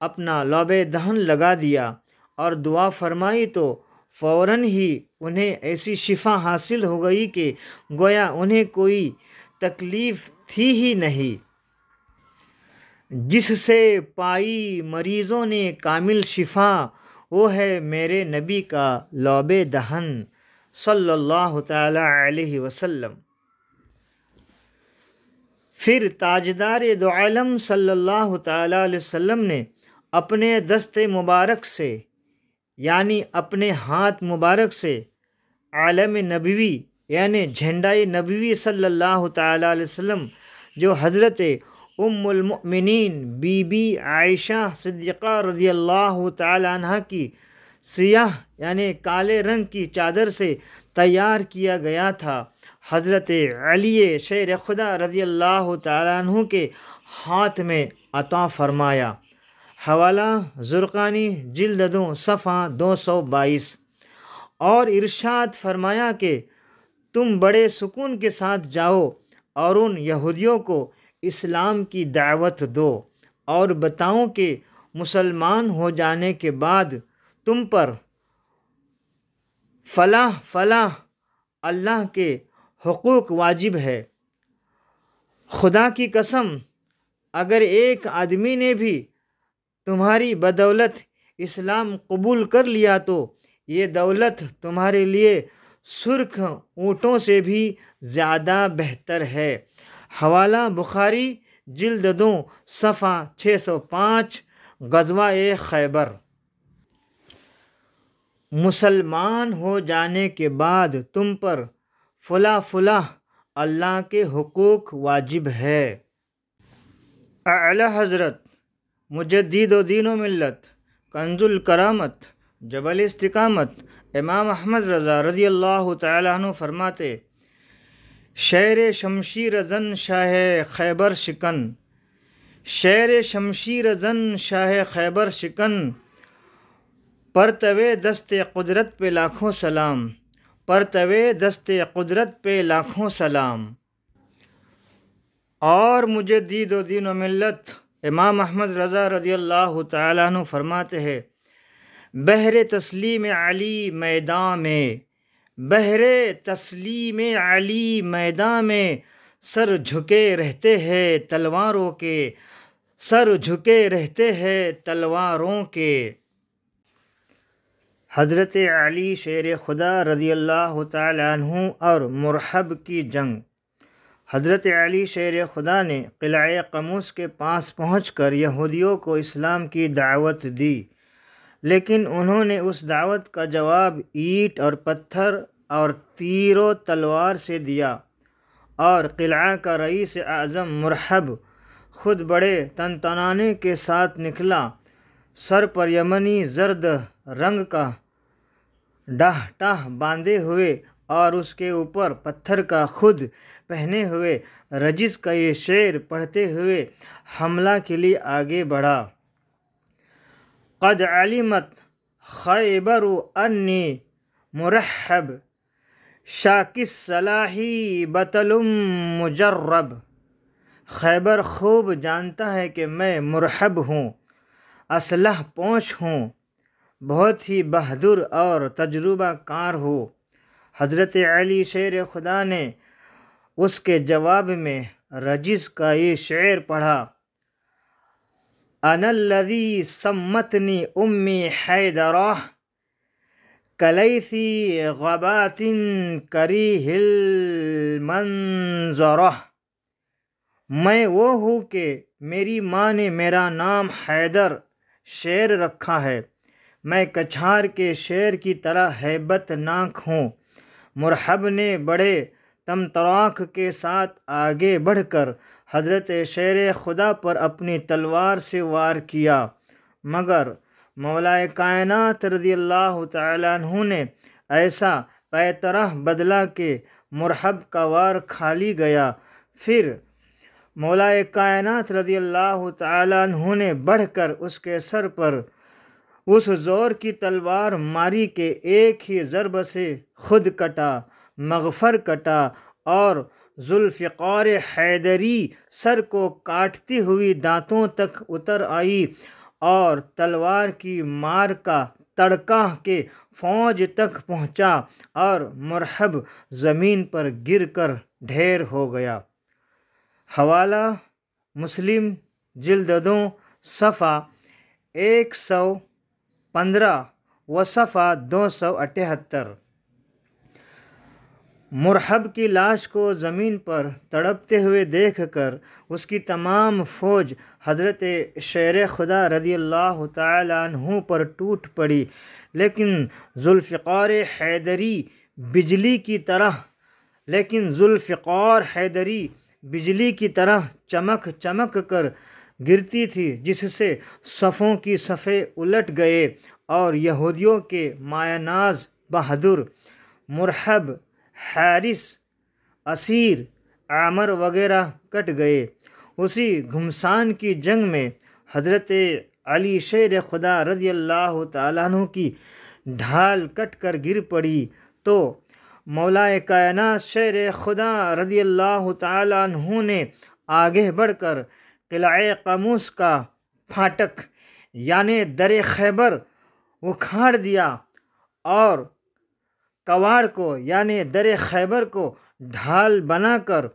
A: اپنا لعب دہن لگا دیا اور دعا فرمائی تو فوراً ہی انہیں ایسی شفا حاصل ہو گئی کہ گویا انہیں کوئی تکلیف تھی ہی نہیں۔ جس سے پائی مریضوں نے کامل شفا، وہ ہے میرے نبی کا لعب دہن صلی اللہ تعالی علیہ وسلم۔ پھر تاجدار دو عالم صلی اللہ تعالی علیہ وسلم نے اپنے دست مبارک سے یعنی اپنے ہاتھ مبارک سے عالم نبوی یعنی جھنڈائے نبوی صلی اللہ تعالیٰ علیہ وسلم جو حضرت ام المؤمنین بی بی عائشہ صدیقہ رضی اللہ تعالیٰ عنہ کی سیاہ یعنی کالے رنگ کی چادر سے تیار کیا گیا تھا، حضرت علی شیر خدا رضی اللہ تعالیٰ عنہ کے ہاتھ میں عطا فرمایا۔ حوالہ زرقانی جلد 2 صفحہ 222۔ اور ارشاد فرمایا کہ تم بڑے سکون کے ساتھ جاؤ اور ان یہودیوں کو اسلام کی دعوت دو اور بتاؤ کہ مسلمان ہو جانے کے بعد تم پر فلاں فلاں اللہ کے حقوق واجب ہے۔ خدا کی قسم، اگر ایک آدمی نے بھی تمہاری بدولت اسلام قبول کر لیا تو یہ دولت تمہارے لیے سرخ اونٹوں سے بھی زیادہ بہتر ہے۔ حوالہ بخاری جلد 2 صفحہ 605۔ غزوہ خیبر۔ مسلمان ہو جانے کے بعد تم پر فلاں فلاں اللہ کے حقوق واجب ہے۔ اعلی حضرت مجدد و دین و ملت کنز الکرامت جبل استقامت امام احمد رضا رضی اللہ تعالیٰ عنہ فرماتے، شیر شمشیر زن شاہ خیبر شکن، شیر شمشیر زن شاہ خیبر شکن، پرتوے دست قدرت پہ لاکھوں سلام، پرتوے دست قدرت پہ لاکھوں سلام۔ اور مجدد و دین و ملت امام احمد رضا رضی اللہ تعالیٰ عنہ فرماتے ہیں، بہر تسلیم علی میدان میں، بہر تسلیم علی میدان میں، سر جھکے رہتے ہیں تلواروں کے، سر جھکے رہتے ہیں تلواروں کے۔ حضرت علی شیر خدا رضی اللہ تعالیٰ عنہ اور مرحب کی جنگ۔ حضرت علی شیر خدا نے قلعہ قموس کے پاس پہنچ کر یہودیوں کو اسلام کی دعوت دی، لیکن انہوں نے اس دعوت کا جواب اینٹ اور پتھر اور تیر و تلوار سے دیا، اور قلعہ کا رئیس اعظم مرحب خود بڑے تنتنانے کے ساتھ نکلا، سر پر یمنی زرد رنگ کا ڈاہ باندھے ہوئے اور اس کے اوپر پتھر کا خود پہنے ہوئے، رجز کا یہ شعر پڑھتے ہوئے حملہ کے لیے آگے بڑھا۔ قد علمت خیبر انی مرحب، شاک السلاح بطل مجرب۔ خیبر خوب جانتا ہے کہ میں مرحب ہوں، اسلحہ پوش ہوں، بہت ہی بہادر اور تجربہ کار ہوں۔ حضرت علی شیر خدا نے اس کے جواب میں رجز کا یہ شعر پڑھا، انا الذی سمتنی امی حیدرہ، کلیثی غبات کریہ المنظرہ۔ میں وہ ہوں کہ میری ماں نے میرا نام حیدر شیر رکھا ہے، میں کچھار کے شیر کی طرح ہیبت ناک ہوں۔ مرحب نے بڑے تمطراق کے ساتھ آگے بڑھ کر حضرت شیر خدا پر اپنی تلوار سے وار کیا، مگر مولا کائنات رضی اللہ تعالیٰ عنہ نے ایسا پیطرہ بدلا کہ مرحب کا وار کھالی گیا۔ پھر مولا کائنات رضی اللہ تعالیٰ عنہ نے بڑھ کر اس کے سر پر اس زور کی تلوار ماری کہ ایک ہی ضرب سے خود کٹا، مغفر کٹا، اور ذوالفقار حیدری سر کو کاٹتی ہوئی دانتوں تک اتر آئی، اور تلوار کی مار کا تڑکا کہ فوج تک پہنچا، اور مرحب زمین پر گر کر ڈھیر ہو گیا۔ حوالہ مسلم جلد 2 صفحہ 115 و صفحہ 278۔ مرحب کی لاش کو زمین پر تڑپتے ہوئے دیکھ کر اس کی تمام فوج حضرت شیر خدا رضی اللہ تعالی عنہ پر ٹوٹ پڑی، لیکن ذوالفقار حیدری بجلی کی طرح چمک چمک کر گرتی تھی، جس سے صفوں کی صفیں الٹ گئے اور یہودیوں کے مایہ ناز بہادر مرحب، حارث، اسیر، عامر وغیرہ کٹ گئے۔ اسی گھمسان کی جنگ میں حضرت علی شیر خدا رضی اللہ تعالیٰ عنہ کی ڈھال کٹ کر گر پڑی تو مولا کائنات شیر خدا رضی اللہ تعالیٰ عنہ نے آگے بڑھ کر قلعہ قموس کا پھاٹک یعنی در خیبر اکھاڑ دیا اور کواڑ کو یعنی در خیبر کو ڈھال بنا کر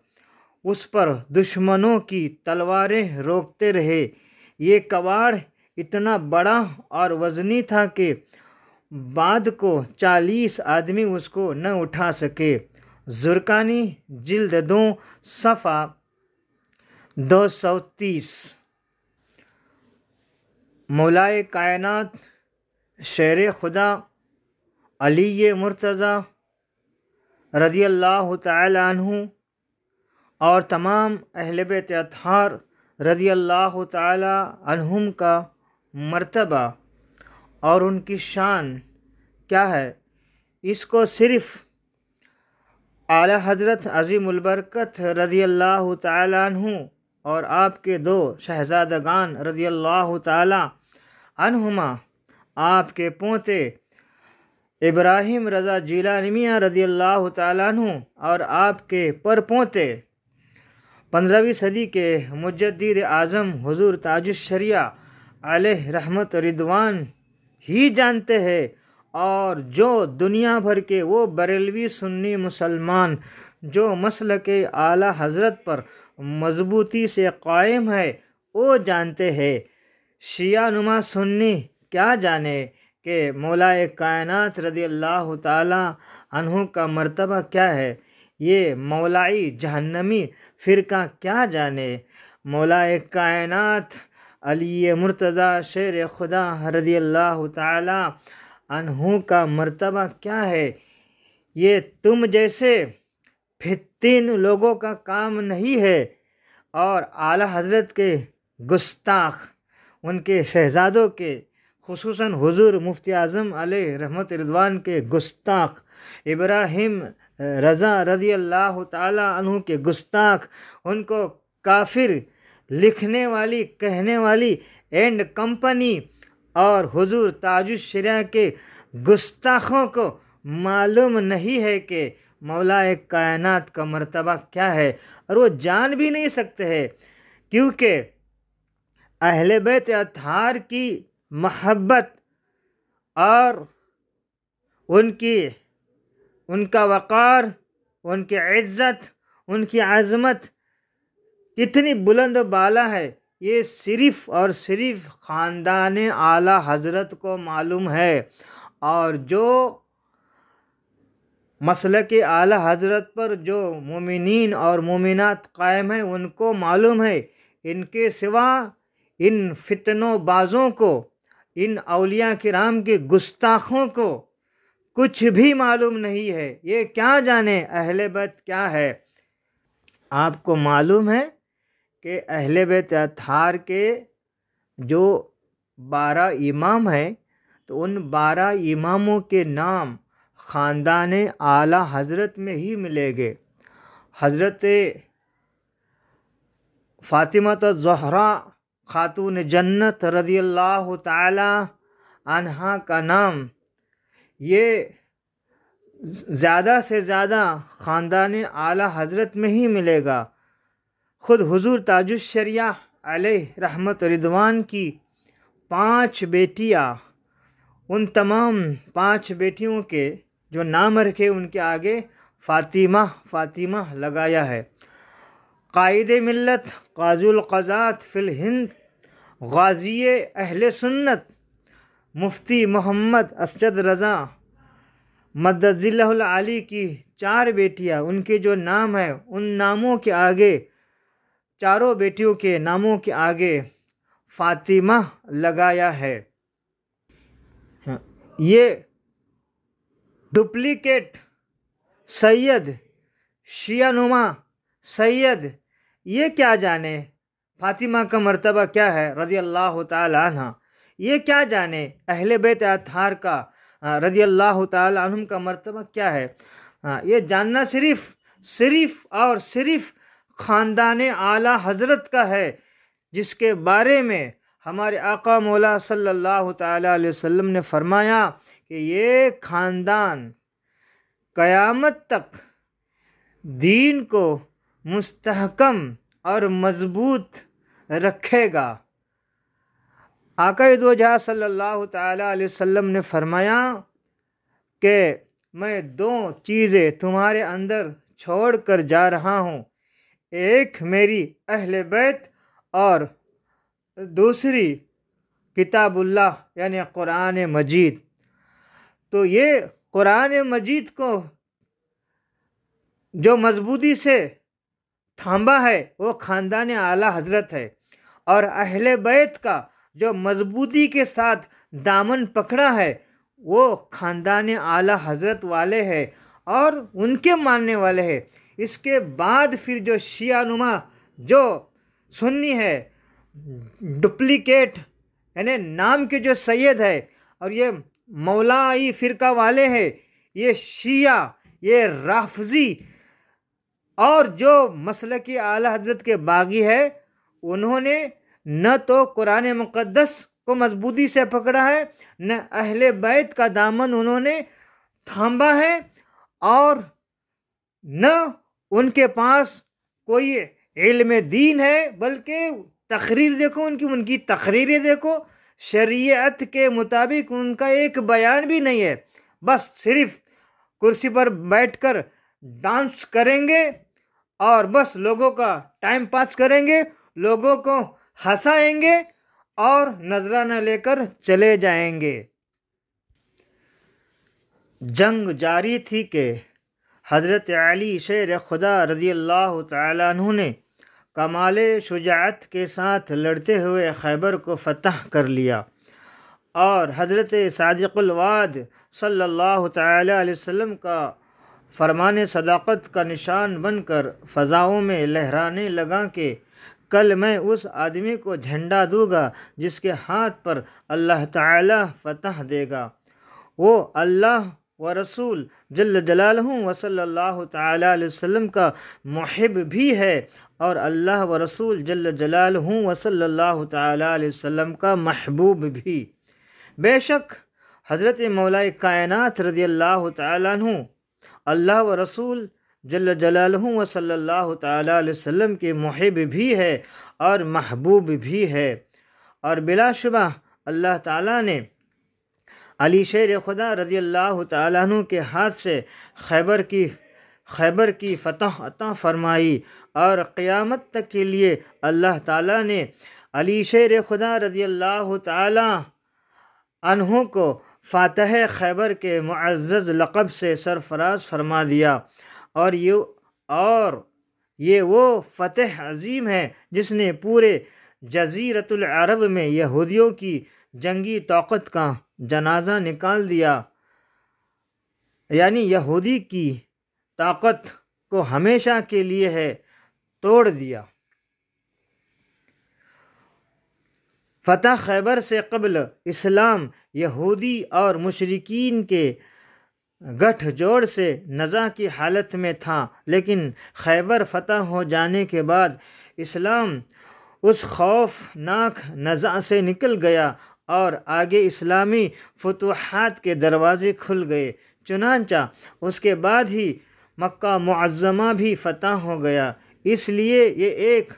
A: اس پر دشمنوں کی تلواریں روکتے رہے۔ یہ کواڑ اتنا بڑا اور وزنی تھا کہ بعد کو 40 آدمی اس کو نہ اٹھا سکے۔ زرقانی جلد 2 صفحہ 230۔ مولائے کائنات شیر خدا علی مرتضیٰ رضی اللہ تعالی عنہ اور تمام اہل بیت اطہار رضی اللہ تعالی عنہم کا مرتبہ اور ان کی شان کیا ہے، اس کو صرف اعلی حضرت عظیم البرکت رضی اللہ تعالی عنہ اور آپ کے 2 شہزادگان رضی اللہ تعالی عنہما، آپ کے پوتے ابراہیم رضا جیلانی میاں رضی اللہ تعالیٰ عنہ اور آپ کے پرپوتے 15ویں صدی کے مجدد اعظم حضور تاج الشریعہ علیہ رحمت رضوان ہی جانتے ہیں، اور جو دنیا بھر کے وہ بریلوی سنی مسلمان جو مسلک اعلیٰ حضرت پر مضبوطی سے قائم ہے وہ جانتے ہیں۔ شیعہ نما سنی کیا جانے کہ مولائے کائنات رضی اللہ تعالی عنہ کا مرتبہ کیا ہے، یہ مولائی جہنمی فرقہ کیا جانے مولائے کائنات علی مرتضیٰ شیر خدا رضی اللہ تعالی عنہ کا مرتبہ کیا ہے۔ یہ تم جیسے فتین لوگوں کا کام نہیں ہے، اور اعلیٰ حضرت کے گستاخ، ان کے شہزادوں کے، خصوصاً حضور مفتی اعظم علیہ رحمت رضوان کے گستاخ، ابراہیم رضا رضی اللہ تعالی عنہ کے گستاخ، ان کو کافر لکھنے والی کہنے والی اینڈ کمپنی اور حضور تاج الشریعہ کے گستاخوں کو معلوم نہیں ہے کہ مولا کائنات کا مرتبہ کیا ہے، اور وہ جان بھی نہیں سکتے ہیں، کیونکہ اہل بیت اطہار کی محبت اور ان کا وقار، ان کی عزت، ان کی عظمت کتنی بلند و بالا ہے، یہ صرف اور صرف خاندان اعلیٰ حضرت کو معلوم ہے، اور جو مسلک اعلیٰ حضرت پر جو مومنین اور مومنات قائم ہیں ان کو معلوم ہے۔ ان کے سوا ان فتنوں بازوں کو، ان اولیاء کرام کے گستاخوں کو کچھ بھی معلوم نہیں ہے، یہ کیا جانے اہل بیت کیا ہے۔ آپ کو معلوم ہے کہ اہل بیت اطہار کے جو 12 امام ہیں تو ان 12 اماموں کے نام خاندان اعلیٰ حضرت میں ہی ملیں گے۔ حضرت فاطمہ الزہرا خاتون جنت رضی اللہ تعالی عنہا کا نام یہ زیادہ سے زیادہ خاندان اعلیٰ حضرت میں ہی ملے گا۔ خود حضور تاج الشریعہ علیہ رحمت رضوان کی 5 بیٹیاں، ان تمام 5 بیٹیوں کے جو نام رکھے ان کے آگے فاطمہ فاطمہ لگایا ہے۔ قائد ملت، قاضی القضات فی الہند، غازی اہل سنت، مفتی محمد اسجد رضا، مدذلہ العالی کی 4 بیٹیاں، ان کے جو نام ہیں ان ناموں کے آگے، چاروں بیٹیوں کے ناموں کے آگے فاطمہ لگایا ہے۔ یہ ڈپلیکیٹ سید، شیعہ نما سید، یہ کیا جانے فاطمہ کا مرتبہ کیا ہے رضی اللہ تعالی عنہ، یہ کیا جانے اہل بیت اطہار کا رضی اللہ تعالی عنہم کا مرتبہ کیا ہے۔ یہ جاننا صرف اور صرف خاندان اعلیٰ حضرت کا ہے، جس کے بارے میں ہمارے آقا مولا صلی اللہ تعالی علیہ وسلم نے فرمایا کہ یہ خاندان قیامت تک دین کو مستحکم اور مضبوط رکھے گا۔ آقا دو جہاں صلی اللہ تعالی علیہ وسلم نے فرمایا کہ میں 2 چیزیں تمہارے اندر چھوڑ کر جا رہا ہوں، ایک میری اہل بیت اور دوسری کتاب اللہ یعنی قرآن مجید۔ تو یہ قرآن مجید کو جو مضبوطی سے تھامبا ہے وہ خاندان اعلیٰ حضرت ہے، اور اہل بیت کا جو مضبوطی کے ساتھ دامن پکڑا ہے وہ خاندان اعلیٰ حضرت والے ہیں اور ان کے ماننے والے ہیں۔ اس کے بعد پھر جو شیعہ نما جو سنی ہے، ڈپلیکیٹ یعنی نام کے جو سید ہے، اور یہ مولائی فرقہ والے ہیں، یہ شیعہ، یہ رافضی اور جو مسلکی اعلیٰ حضرت کے باغی ہے، انہوں نے نہ تو قرآن مقدس کو مضبوطی سے پکڑا ہے، نہ اہل بیت کا دامن انہوں نے تھامبا ہے، اور نہ ان کے پاس کوئی علم دین ہے، بلکہ تقریر دیکھو ان کی تقریریں دیکھو، شریعت کے مطابق ان کا ایک بیان بھی نہیں ہے، بس صرف کرسی پر بیٹھ کر ڈانس کریں گے اور بس لوگوں کا ٹائم پاس کریں گے، لوگوں کو ہنسائیں گے اور نذرانہ لے کر چلے جائیں گے۔ جنگ جاری تھی کہ حضرت علی شیر خدا رضی اللہ تعالی عنہ نے کمال شجاعت کے ساتھ لڑتے ہوئے خیبر کو فتح کر لیا، اور حضرت صادق الوعد صلی اللہ تعالی علیہ وسلم کا فرمان صداقت کا نشان بن کر فضاؤں میں لہرانے لگا کہ کل میں اس آدمی کو جھنڈا دوں گا جس کے ہاتھ پر اللہ تعالی فتح دے گا۔ وہ اللہ و رسول جل جلالہ و صلی اللہ تعالی علیہ وسلم کا محب بھی ہے، اور اللہ و رسول جل جلالہ و صلی اللہ تعالی علیہ وسلم کا محبوب بھی۔ بے شک حضرت مولا کائنات رضی اللہ تعالیٰ عنہ اللہ و رسول جل جلالہ و صلی اللہ تعالی علیہ وسلم کے محب بھی ہے اور محبوب بھی ہے، اور بلا شبہ اللہ تعالیٰ نے علی شیر خدا رضی اللہ تعالیٰ عنہ کے ہاتھ سے خیبر کی فتح عطا فرمائی، اور قیامت تک کے لیے اللہ تعالیٰ نے علی شیر خدا رضی اللہ تعالیٰ عنہ کو فاتح خیبر کے معزز لقب سے سرفراز فرما دیا، اور یہ وہ فتح عظیم ہے جس نے پورے جزیرۃ العرب میں یہودیوں کی جنگی طاقت کا جنازہ نکال دیا، یعنی یہودی کی طاقت کو ہمیشہ کے لیے ہے توڑ دیا۔ فتح خیبر سے قبل اسلام یہودی اور مشرکین کے گٹھ جوڑ سے نزاع کی حالت میں تھا، لیکن خیبر فتح ہو جانے کے بعد اسلام اس خوفناک نزاع سے نکل گیا اور آگے اسلامی فتوحات کے دروازے کھل گئے۔ چنانچہ اس کے بعد ہی مکہ معظمہ بھی فتح ہو گیا۔ اس لیے یہ ایک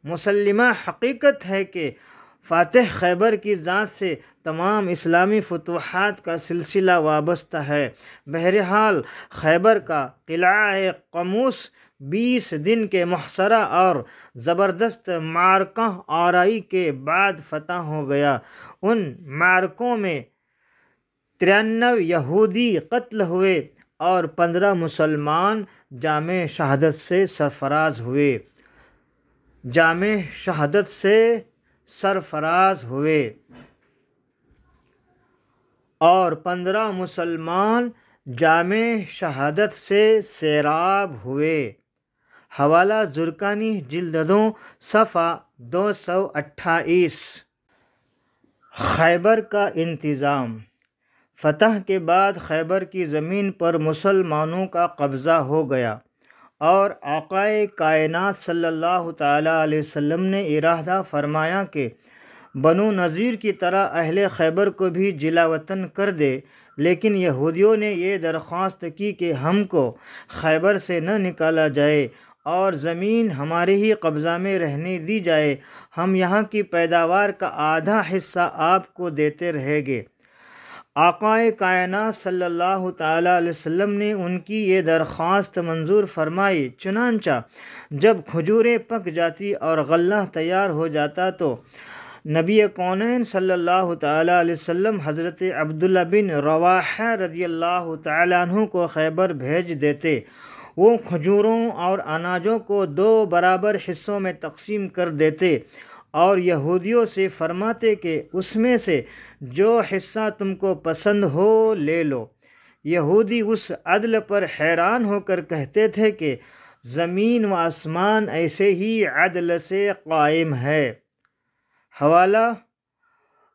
A: مسلمہ حقیقت ہے کہ فاتح خیبر کی ذات سے تمام اسلامی فتوحات کا سلسلہ وابستہ ہے۔ بہرحال خیبر کا قلعہ قموس 20 دن کے محاصرہ اور زبردست معرکہ آرائی کے بعد فتح ہو گیا۔ ان معرکوں میں 93 یہودی قتل ہوئے اور 15 مسلمان جامع شہادت سے سرفراز ہوئے اور 15 مسلمان جامع شہادت سے سیراب ہوئے۔ حوالہ زرقانی جلد 2 صفحہ 228۔ خیبر کا انتظام۔ فتح کے بعد خیبر کی زمین پر مسلمانوں کا قبضہ ہو گیا اور آقائے کائنات صلی اللہ تعالیٰ علیہ وسلم نے ارادہ فرمایا کہ بنو نذیر کی طرح اہل خیبر کو بھی جلا وطن کر دے، لیکن یہودیوں نے یہ درخواست کی کہ ہم کو خیبر سے نہ نکالا جائے اور زمین ہمارے ہی قبضہ میں رہنے دی جائے، ہم یہاں کی پیداوار کا آدھا حصہ آپ کو دیتے رہیں گے۔ آقائے کائنات صلی اللہ تعالیٰ علیہ وسلم نے ان کی یہ درخواست منظور فرمائی۔ چنانچہ جب کھجوریں پک جاتی اور غلہ تیار ہو جاتا تو نبی کونین صلی اللہ تعالیٰ علیہ وسلم حضرت عبداللہ بن رواحہ رضی اللہ تعالیٰ عنہ کو خیبر بھیج دیتے۔ وہ کھجوروں اور اناجوں کو 2 برابر حصوں میں تقسیم کر دیتے اور یہودیوں سے فرماتے کہ اس میں سے جو حصہ تم کو پسند ہو لے لو۔ یہودی اس عدل پر حیران ہو کر کہتے تھے کہ زمین و آسمان ایسے ہی عدل سے قائم ہے۔ حوالہ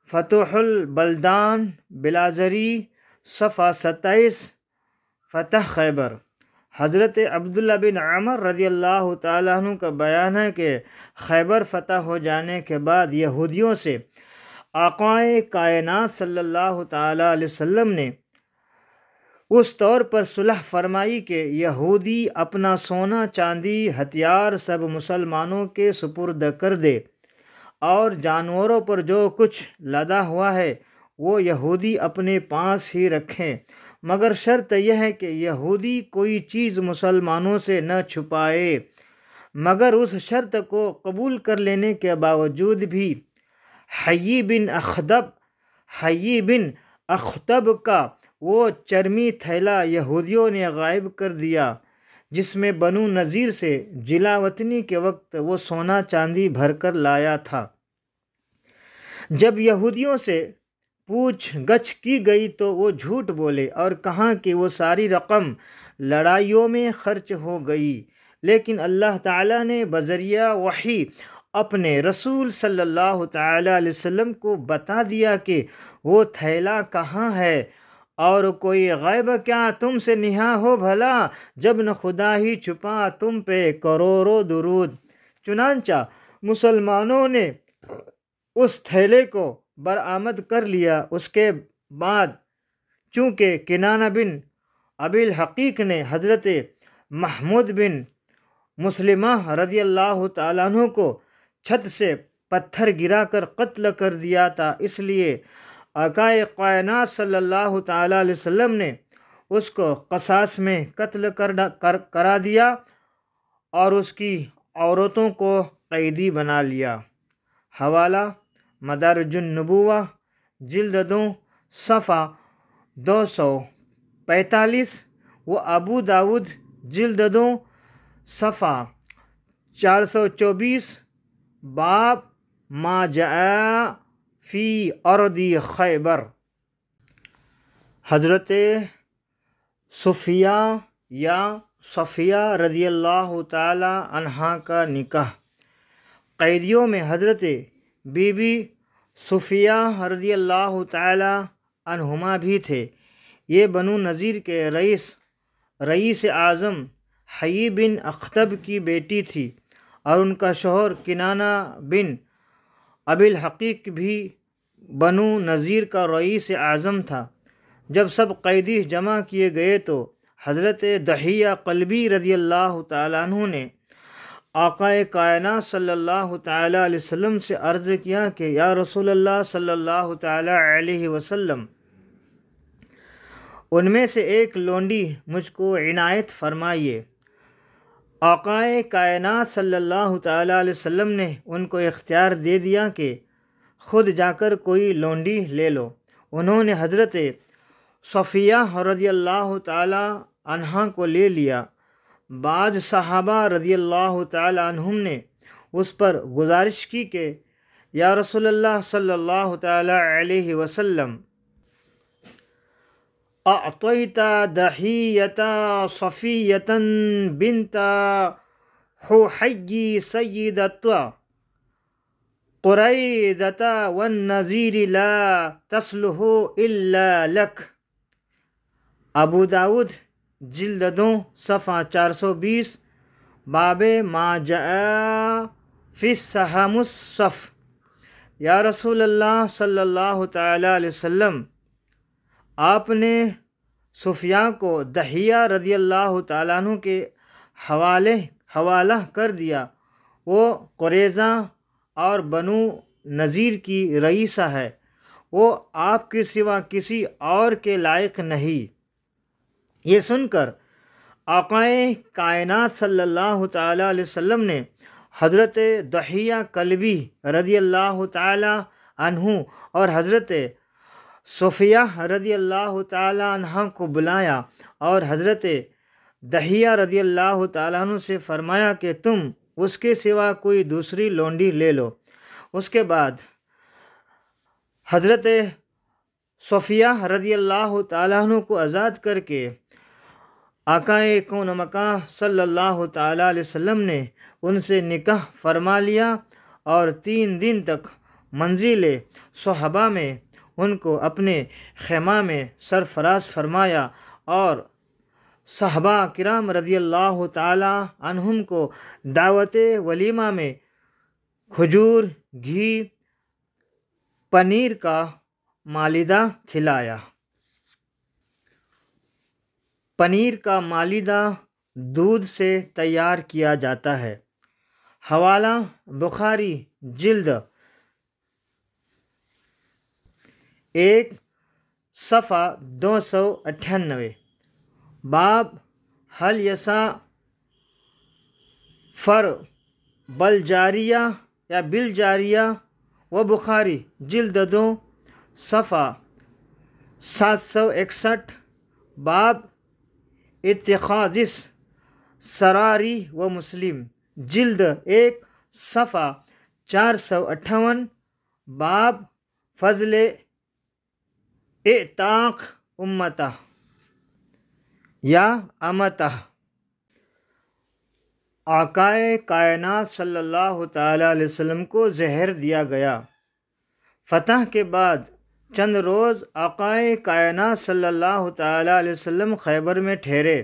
A: فتح البلدان بلازری صفحہ 27۔ فتح خیبر۔ حضرت عبداللہ بن عمر رضی اللہ تعالیٰ عنہ کا بیان ہے کہ خیبر فتح ہو جانے کے بعد یہودیوں سے آقائے کائنات صلی اللہ تعالیٰ علیہ وسلم نے اس طور پر صلح فرمائی کہ یہودی اپنا سونا چاندی ہتھیار سب مسلمانوں کے سپرد کر دے اور جانوروں پر جو کچھ لدا ہوا ہے وہ یہودی اپنے پاس ہی رکھیں، مگر شرط یہ ہے کہ یہودی کوئی چیز مسلمانوں سے نہ چھپائے۔ مگر اس شرط کو قبول کر لینے کے باوجود بھی حیی بن اخطب کا وہ چرمی تھیلا یہودیوں نے غائب کر دیا جس میں بنو نذیر سے جلا وطنی کے وقت وہ سونا چاندی بھر کر لایا تھا۔ جب یہودیوں سے پوچھ گچھ کی گئی تو وہ جھوٹ بولے اور کہا کہ وہ ساری رقم لڑائیوں میں خرچ ہو گئی، لیکن اللہ تعالیٰ نے بذریعہ وحی اپنے رسول صلی اللہ تعالیٰ علیہ وسلم کو بتا دیا کہ وہ تھیلا کہاں ہے، اور کوئی غیب کیا تم سے نہا ہو بھلا، جب نہ خدا ہی چھپا تم پہ کروڑوں درود۔ چنانچہ مسلمانوں نے اس تھیلے کو برآمد کر لیا۔ اس کے بعد چونکہ کنانہ بن ابی الحقیق نے حضرت محمود بن مسلمہ رضی اللہ تعالیٰ عنہ کو چھت سے پتھر گرا کر قتل کر دیا تھا، اس لیے آقائے کائنات صلی اللہ تعالیٰ علیہ وسلم نے اس کو قصاص میں قتل کرا دیا اور اس کی عورتوں کو قیدی بنا لیا۔ حوالہ مدارج النبوہ جلد 2 صفحہ 245 و ابو داود جلد 2 صفحہ 424۔ باب ما جاء فی ارض خیبر۔ حضرت صفیہ یا صفیہ رضی اللہ تعالی عنہا کا نکاح۔ قیدیوں میں حضرت بی بی صفیہ رضی اللہ تعالی عنہما بھی تھے۔ یہ بنو نذیر کے رئیس اعظم حیی بن اخطب کی بیٹی تھی اور ان کا شوہر کنانہ بن ابی الحقیق بھی بنو نذیر کا رئیس اعظم تھا۔ جب سب قیدی جمع کیے گئے تو حضرت دحیہ قلبی رضی اللہ تعالیٰ عنہ نے آقائے کائنات صلی اللہ تعالیٰ علیہ وسلم سے عرض کیا کہ یا رسول اللہ صلی اللہ تعالیٰ علیہ وسلم، ان میں سے ایک لونڈی مجھ کو عنایت فرمائیے۔ آقائے کائنات صلی اللہ تعالیٰ علیہ وسلم نے ان کو اختیار دے دیا کہ خود جا کر کوئی لونڈی لے لو۔ انہوں نے حضرت صفیہ رضی اللہ تعالی عنہا کو لے لیا۔ بعض صحابہ رضی اللہ تعالی عنہم نے اس پر گزارش کی کہ یا رسول اللہ صلی اللہ تعالی علیہ وسلم، اعطیت دحیۃ صفیۃ بنت حوحی سیدۃ قریظۃ والنذیر لا تصلح الا لک۔ ابو داود جلد 2 صفحہ 420، باب ما جاء فی السہم الصف۔ یا رسول اللہ صلی اللہ تعالی علیہ وسلم، آپ نے صفیہ کو دحیہ رضی اللہ تعالیٰ عنہ کے حوالہ کر دیا۔ وہ قریظہ اور بنو نذیر کی رئیسہ ہے، وہ آپ کے سوا کسی اور کے لائق نہیں۔ یہ سن کر آقائے کائنات صلی اللہ تعالیٰ علیہ وسلم نے حضرت دحیہ کلبی رضی اللہ تعالیٰ عنہ اور حضرت صفیہ رضی اللہ تعالیٰ عنہ کو بلایا اور حضرت دحیہ رضی اللہ تعالیٰ عنہ سے فرمایا کہ تم اس کے سوا کوئی دوسری لونڈی لے لو۔ اس کے بعد حضرت صفیہ رضی اللہ تعالیٰ عنہ کو آزاد کر کے آقائے کون و مکان صلی اللہ تعالیٰ علیہ وسلم نے ان سے نکاح فرما لیا، اور 3 دن تک منزل صحابہ میں ان کو اپنے خیمہ میں سرفراز فرمایا، اور صحابہ کرام رضی اللہ تعالیٰ عنہم کو دعوت ولیمہ میں کھجور، گھی، پنیر کا مالیدہ کھلایا۔ پنیر کا مالیدہ دودھ سے تیار کیا جاتا ہے۔ حوالہ بخاری جلد 1 صفحہ 298، باب حل یسا فر بالجاریہ یا بالجاریہ، و بخاری جلد 2 صفحہ 761، باب اتخاذ سراری، و مسلم جلد 1 صفحہ 458، باب فضل اعتاق امتہ یا امتہ۔ آقائے کائنات صلی اللہ تعالیٰ علیہ وسلم کو زہر دیا گیا۔ فتح کے بعد چند روز آقائے کائنات صلی اللہ تعالیٰ علیہ وسلم خیبر میں ٹھہرے۔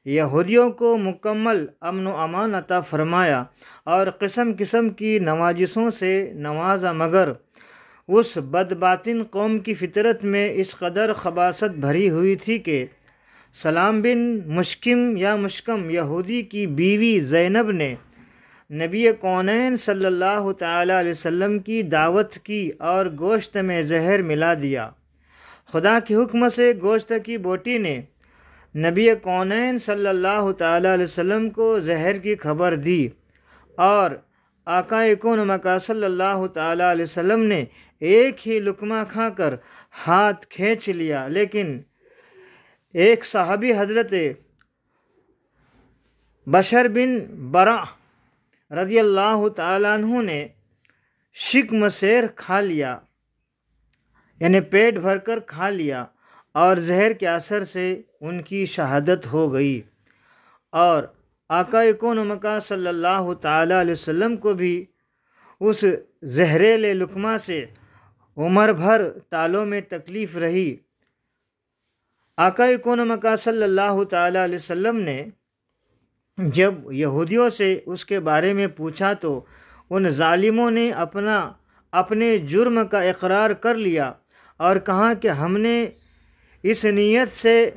A: یہودیوں کو مکمل امن و امان عطا فرمایا اور قسم قسم کی نوازشوں سے نوازا، مگر اس بدباطن قوم کی فطرت میں اس قدر خباثت بھری ہوئی تھی کہ سلام بن مشکم یا مشکم یہودی کی بیوی زینب نے نبی کونین صلی اللہ تعالیٰ علیہ وسلم کی دعوت کی اور گوشت میں زہر ملا دیا۔ خدا کے حکم سے گوشت کی بوٹی نے نبی کونین صلی اللہ تعالیٰ علیہ وسلم کو زہر کی خبر دی، اور آقا کون مکان صلی اللہ تعالیٰ علیہ وسلم نے ایک ہی لقمہ کھا کر ہاتھ کھینچ لیا، لیکن ایک صحابی حضرت بشر بن برا رضی اللہ تعالیٰ عنہ نے شکم سیر کھا لیا، یعنی پیٹ بھر کر کھا لیا، اور زہر کے اثر سے ان کی شہادت ہو گئی۔ اور آقا کون مکان صلی اللہ تعالیٰ علیہ وسلم کو بھی اس زہریلے لقمہ سے عمر بھر تالوں میں تکلیف رہی۔ آقا کون مکان صلی اللہ تعالیٰ علیہ وسلم نے جب یہودیوں سے اس کے بارے میں پوچھا تو ان ظالموں نے اپنے جرم کا اقرار کر لیا اور کہا کہ ہم نے اس نیت سے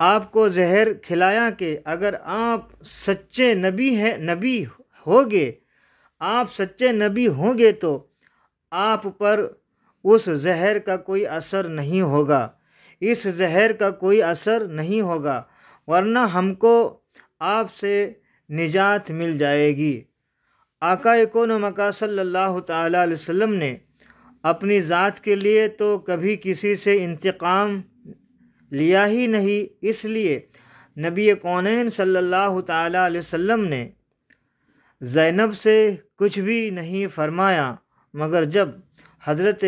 A: آپ کو زہر کھلایا کہ اگر آپ سچے نبی ہوں گے تو آپ پر اس زہر کا کوئی اثر نہیں ہوگا، اس زہر کا کوئی اثر نہیں ہوگا، ورنہ ہم کو آپ سے نجات مل جائے گی۔ آقا کون مکان صلی اللہ تعالیٰ علیہ وسلم نے اپنی ذات کے لیے تو کبھی کسی سے انتقام لیا ہی نہیں، اس لیے نبی کونین صلی اللہ تعالیٰ علیہ وسلم نے زینب سے کچھ بھی نہیں فرمایا، مگر جب حضرت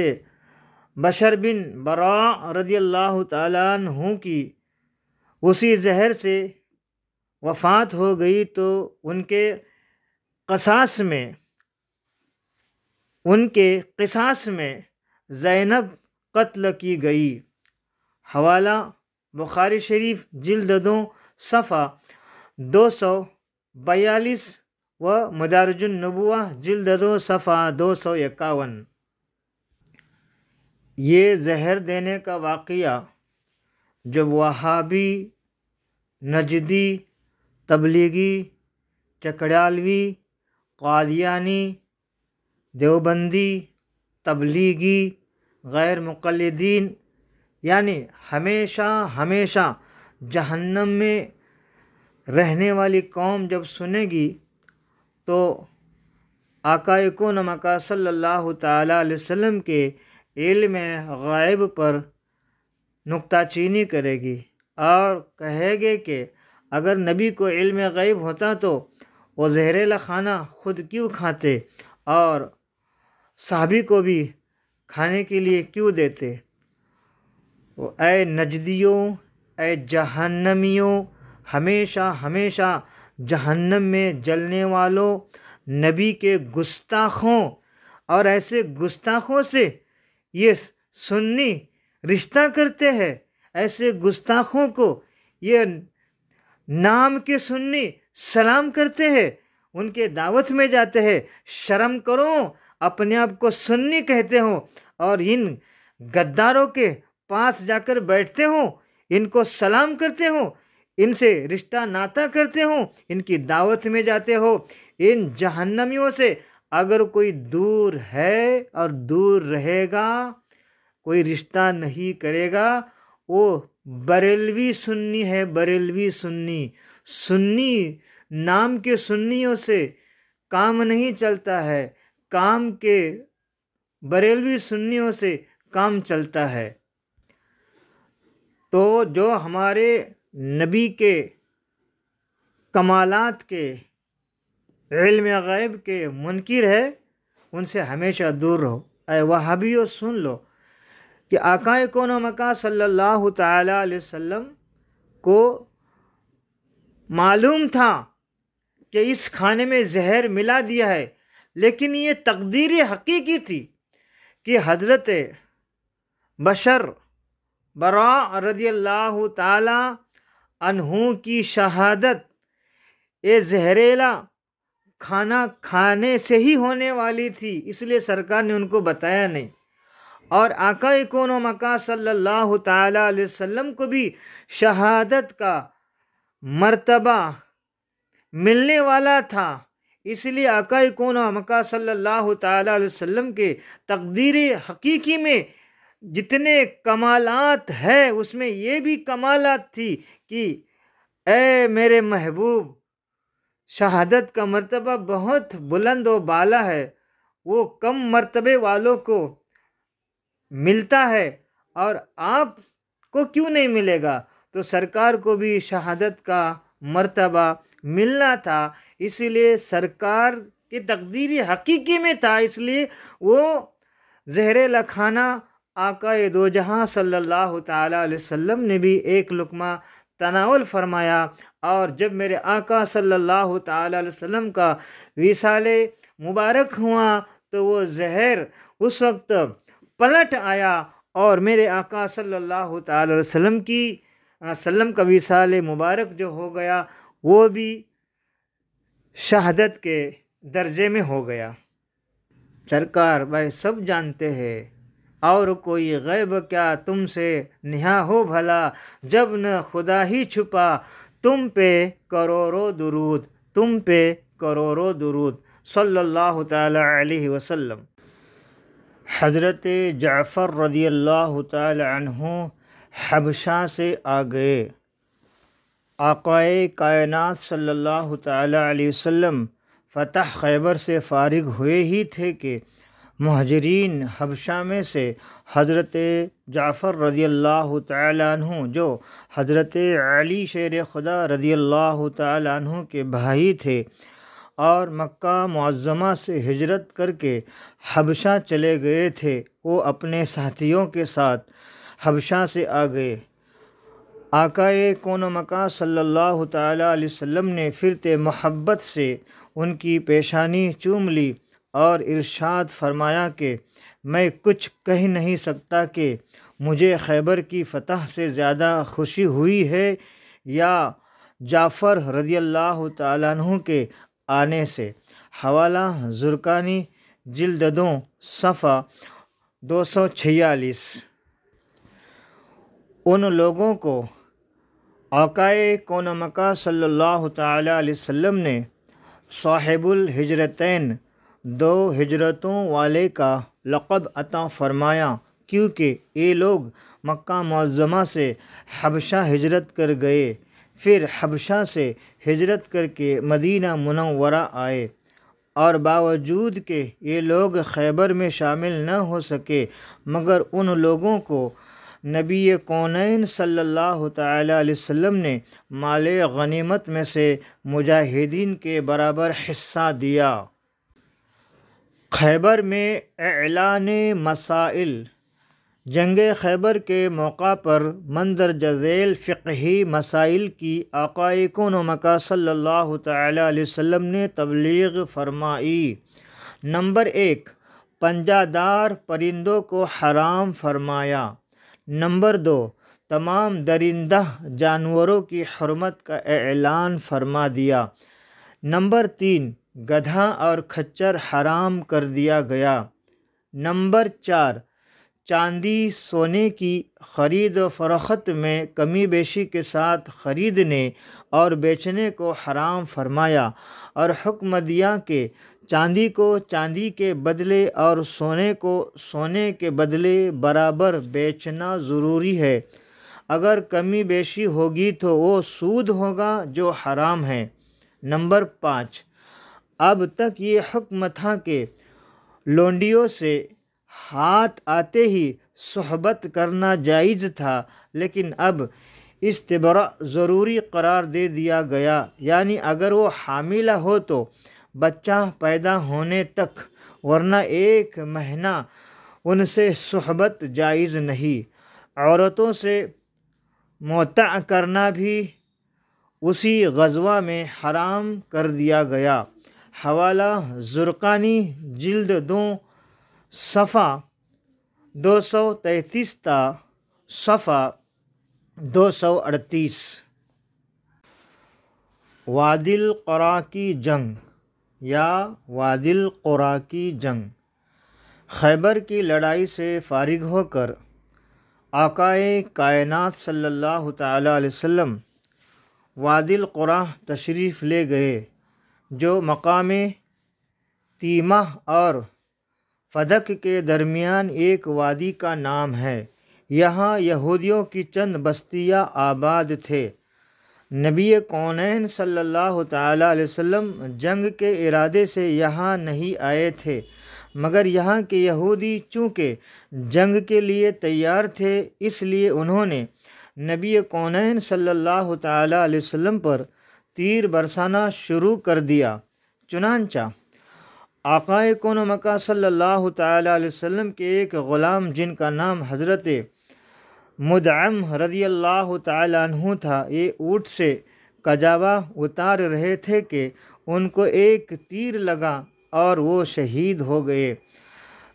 A: بشر بن براء رضی اللہ تعالیٰ عنہ کی اسی زہر سے وفات ہو گئی تو ان کے قصاص میں زینب قتل کی گئی۔ حوالہ بخاری شریف جلد 2 صفحہ 242 و مدارج النبوہ جلد 2 صفحہ 251۔ یہ زہر دینے کا واقعہ جب وہابی، نجدی، تبلیغی، چکڑیالوی، قادیانی، دیوبندی، تبلیغی، غیر مقلدین یعنی ہمیشہ جہنم میں رہنے والی قوم جب سنے گی تو آقا کون مکہ صلی اللہ تعالیٰ علیہ وسلم کے علم غیب پر نکتہ چینی کرے گی اور کہے گے کہ اگر نبی کو علم غیب ہوتا تو وہ زہریلا کھانا خود کیوں کھاتے اور صحابی کو بھی کھانے کے لیے کیوں دیتے؟ اے نجدیوں، اے جہنمیوں، ہمیشہ جہنم میں جلنے والوں، نبی کے گستاخوں اور ایسے گستاخوں سے یہ سنی رشتہ کرتے ہیں، ایسے گستاخوں کو یہ نام کے سنی سلام کرتے ہیں، ان کے دعوت میں جاتے ہیں، شرم کرو، اپنے آپ کو سنی کہتے ہو اور ان غداروں کے پاس جا کر بیٹھتے ہوں، ان کو سلام کرتے ہوں، ان سے رشتہ ناطہ کرتے ہوں، ان کی دعوت میں جاتے ہو۔ ان جہنمیوں سے اگر کوئی دور ہے اور دور رہے گا، کوئی رشتہ نہیں کرے گا، وہ بریلوی سنی ہے، بریلوی سنی نام کے سنیوں سے کام نہیں چلتا ہے، کام کے بریلوی سنیوں سے کام چلتا ہے۔ تو جو ہمارے نبی کے کمالات کے، علم غیب کے منکر ہے، ان سے ہمیشہ دور رہو۔ اے وہابیو سن لو کہ آقا کون مکہ صلی اللہ تعالیٰ علیہ وسلم کو معلوم تھا کہ اس کھانے میں زہر ملا دیا ہے، لیکن یہ تقدیر حقیقی تھی کہ حضرت بشر براء رضی اللہ تعالی عنہ کی شہادت یہ زہریلا کھانا کھانے سے ہی ہونے والی تھی، اس لیے سرکار نے ان کو بتایا نہیں۔ اور آقا کون مکہ صلی اللہ تعالیٰ علیہ وسلم کو بھی شہادت کا مرتبہ ملنے والا تھا، اس لیے آقا کون مکہ صلی اللہ تعالیٰ علیہ وسلم کے تقدیر حقیقی میں جتنے کمالات ہیں اس میں یہ بھی کمالات تھی کہ اے میرے محبوب، شہادت کا مرتبہ بہت بلند و بالا ہے، وہ کم مرتبے والوں کو ملتا ہے اور آپ کو کیوں نہیں ملے گا؟ تو سرکار کو بھی شہادت کا مرتبہ ملنا تھا، اس لیے سرکار کی تقدیر حقیقی میں تھا، اس لیے وہ زہریلا کھانا آقا دو جہاں صلی اللہ تعالیٰ علیہ وسلم نے بھی ایک لقمہ تناول فرمایا۔ اور جب میرے آقا صلی اللہ تعالیٰ علیہ وسلم کا وصال مبارک ہوا تو وہ زہر اس وقت پلٹ آیا اور میرے آقا صلی اللہ تعالیٰ علیہ وسلم کا وصال مبارک جو ہو گیا وہ بھی شہادت کے درجے میں ہو گیا۔ سرکار بھائی سب جانتے ہیں، اور کوئی غیب کیا تم سے نہا ہو بھلا، جب نہ خدا ہی چھپا تم پہ کروڑوں درود، تم پہ کروڑوں درود صلی اللہ تعالی علیہ وسلم۔ حضرت جعفر رضی اللہ تعالی عنہ حبشہ سے آ گئے۔ آقائے کائنات صلی اللہ تعالی علیہ وسلم فتح خیبر سے فارغ ہوئے ہی تھے کہ مہاجرین حبشہ میں سے حضرت جعفر رضی اللہ تعالیٰ عنہ جو حضرت علی شیر خدا رضی اللہ تعالیٰ عنہ کے بھائی تھے اور مکہ معظمہ سے ہجرت کر کے حبشہ چلے گئے تھے، وہ اپنے ساتھیوں کے ساتھ حبشہ سے آ گئے۔ آقائے کون و مکان صلی اللہ تعالیٰ علیہ وسلم نے فرت محبت سے ان کی پیشانی چوم لی اور ارشاد فرمایا کہ میں کچھ کہہ نہیں سکتا کہ مجھے خیبر کی فتح سے زیادہ خوشی ہوئی ہے یا جعفر رضی اللہ تعالیٰ عنہ کے آنے سے۔ حوالہ زرقانی جلد 2 صفحہ 246۔ ان لوگوں کو آقائے کون و مکان صلی اللہ تعالیٰ علیہ وسلم نے صاحب الہجرتین، 2 ہجرتوں والے کا لقب عطا فرمایا، کیونکہ یہ لوگ مکہ معظمہ سے حبشہ ہجرت کر گئے، پھر حبشہ سے ہجرت کر کے مدینہ منورہ آئے، اور باوجود کہ یہ لوگ خیبر میں شامل نہ ہو سکے مگر ان لوگوں کو نبی کونین صلی اللہ تعالیٰ علیہ وسلم نے مال غنیمت میں سے مجاہدین کے برابر حصہ دیا۔ خیبر میں اعلان مسائل۔ جنگ خیبر کے موقع پر مندرجہ ذیل فقہی مسائل کی آقائے کون و مکان صلی اللہ تعالیٰ علیہ وسلم نے تبلیغ فرمائی۔ نمبر 1، پنجہ دار پرندوں کو حرام فرمایا۔ نمبر 2، تمام درندہ جانوروں کی حرمت کا اعلان فرما دیا۔ نمبر 3، گدھا اور کھچر حرام کر دیا گیا۔ نمبر 4، چاندی سونے کی خرید و فروخت میں کمی بیشی کے ساتھ خریدنے اور بیچنے کو حرام فرمایا، اور حکم دیا کہ چاندی کو چاندی کے بدلے اور سونے کو سونے کے بدلے برابر بیچنا ضروری ہے۔ اگر کمی بیشی ہوگی تو وہ سود ہوگا جو حرام ہے۔ نمبر 5، اب تک یہ حکم تھا کہ لونڈیوں سے ہاتھ آتے ہی صحبت کرنا جائز تھا، لیکن اب استبراء ضروری قرار دے دیا گیا، یعنی اگر وہ حاملہ ہو تو بچہ پیدا ہونے تک، ورنہ 1 مہینہ ان سے صحبت جائز نہیں۔ عورتوں سے متع کرنا بھی اسی غزوہ میں حرام کر دیا گیا۔ حوالہ زرقانی جلد 2 صفحہ 233 تا صفحہ 238۔ وادی القرا کی جنگ یا وادی القرا کی جنگ۔ خیبر کی لڑائی سے فارغ ہو کر آقائے کائنات صلی اللہ تعالیٰ علیہ وسلم وادی القرا تشریف لے گئے، جو مقام تیمہ اور فدق کے درمیان ایک وادی کا نام ہے۔ یہاں یہودیوں کی چند بستیاں آباد تھے۔ نبی کونین صلی اللہ تعالیٰ علیہ وسلم جنگ کے ارادے سے یہاں نہیں آئے تھے، مگر یہاں کے یہودی چونکہ جنگ کے لیے تیار تھے، اس لیے انہوں نے نبی کونین صلی اللہ تعالیٰ علیہ وسلم پر تیر برسانا شروع کر دیا۔ چنانچہ آقائے کون و مکان صلی اللہ تعالیٰ علیہ وسلم کے ایک غلام جن کا نام حضرت مدعم رضی اللہ تعالیٰ عنہ تھا، یہ اونٹ سے کجاوا اتار رہے تھے کہ ان کو ایک تیر لگا اور وہ شہید ہو گئے۔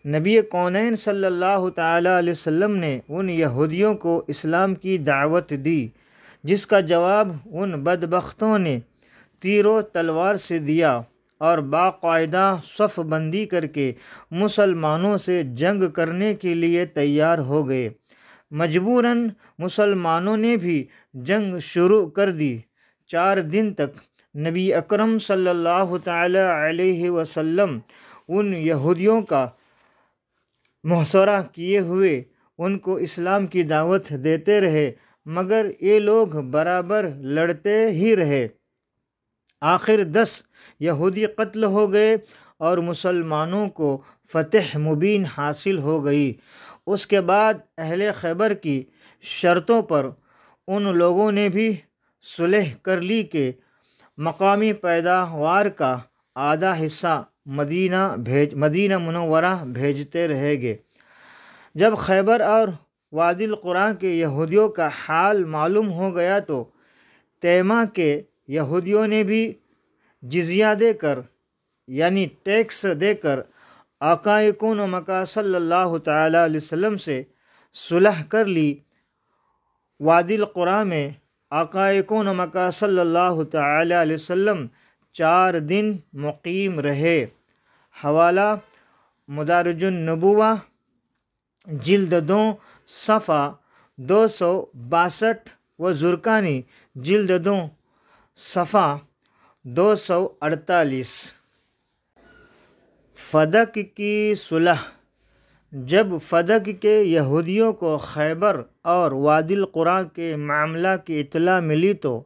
A: نبی کونین صلی اللہ تعالیٰ علیہ وسلم نے ان یہودیوں کو اسلام کی دعوت دی، جس کا جواب ان بدبختوں نے تیر و تلوار سے دیا اور باقاعدہ صف بندی کر کے مسلمانوں سے جنگ کرنے کے لیے تیار ہو گئے۔ مجبوراً مسلمانوں نے بھی جنگ شروع کر دی۔ 4 دن تک نبی اکرم صلی اللہ تعالیٰ علیہ وسلم ان یہودیوں کا محاصرہ کیے ہوئے ان کو اسلام کی دعوت دیتے رہے، مگر یہ لوگ برابر لڑتے ہی رہے۔ آخر 10 یہودی قتل ہو گئے اور مسلمانوں کو فتح مبین حاصل ہو گئی۔ اس کے بعد اہل خیبر کی شرطوں پر ان لوگوں نے بھی صلح کر لی کہ مقامی پیداوار کا آدھا حصہ مدینہ منورہ بھیجتے رہیں گے۔ جب خیبر اور وادی القریٰ کے یہودیوں کا حال معلوم ہو گیا تو تیمہ کے یہودیوں نے بھی جزیہ دے کر یعنی ٹیکس دے کر آقا کون و مکہ صلی اللہ تعالیٰ علیہ وسلم سے صلح کر لی۔ وادی القریٰ میں آقا کون و مکہ صلی اللہ تعالیٰ علیہ وسلم 4 دن مقیم رہے۔ حوالہ مدارج النبوہ جلد 2 صفحہ 262 و زرقانی جلد 2 صفحہ 248۔ فدق کی صلح۔ جب فدق کے یہودیوں کو خیبر اور وادی القریٰ کے معاملہ کی اطلاع ملی تو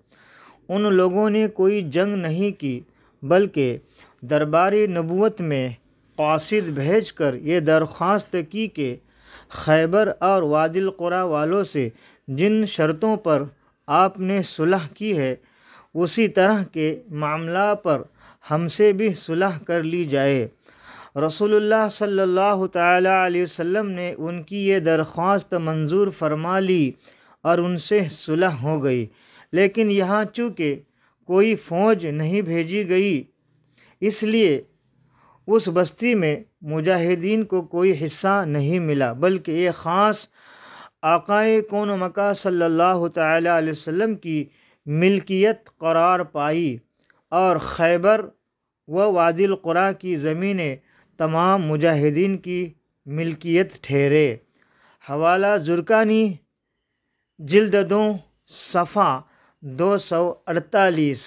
A: ان لوگوں نے کوئی جنگ نہیں کی، بلکہ دربار نبوت میں قاصد بھیج کر یہ درخواست کی کہ خیبر اور وادی القریٰ والوں سے جن شرطوں پر آپ نے صلح کی ہے اسی طرح کے معاملہ پر ہم سے بھی صلح کر لی جائے۔ رسول اللہ صلی اللہ تعالیٰ علیہ وسلم نے ان کی یہ درخواست منظور فرما لی اور ان سے صلح ہو گئی، لیکن یہاں چونکہ کوئی فوج نہیں بھیجی گئی اس لیے اس بستی میں مجاہدین کو کوئی حصہ نہیں ملا، بلکہ یہ خاص آقا کون و مکہ صلی اللہ تعالیٰ علیہ وسلم کی ملکیت قرار پائی اور خیبر و وادی القریٰ کی زمینیں تمام مجاہدین کی ملکیت ٹھہرے۔ حوالہ زرقانی جلد 2 صفحہ 248۔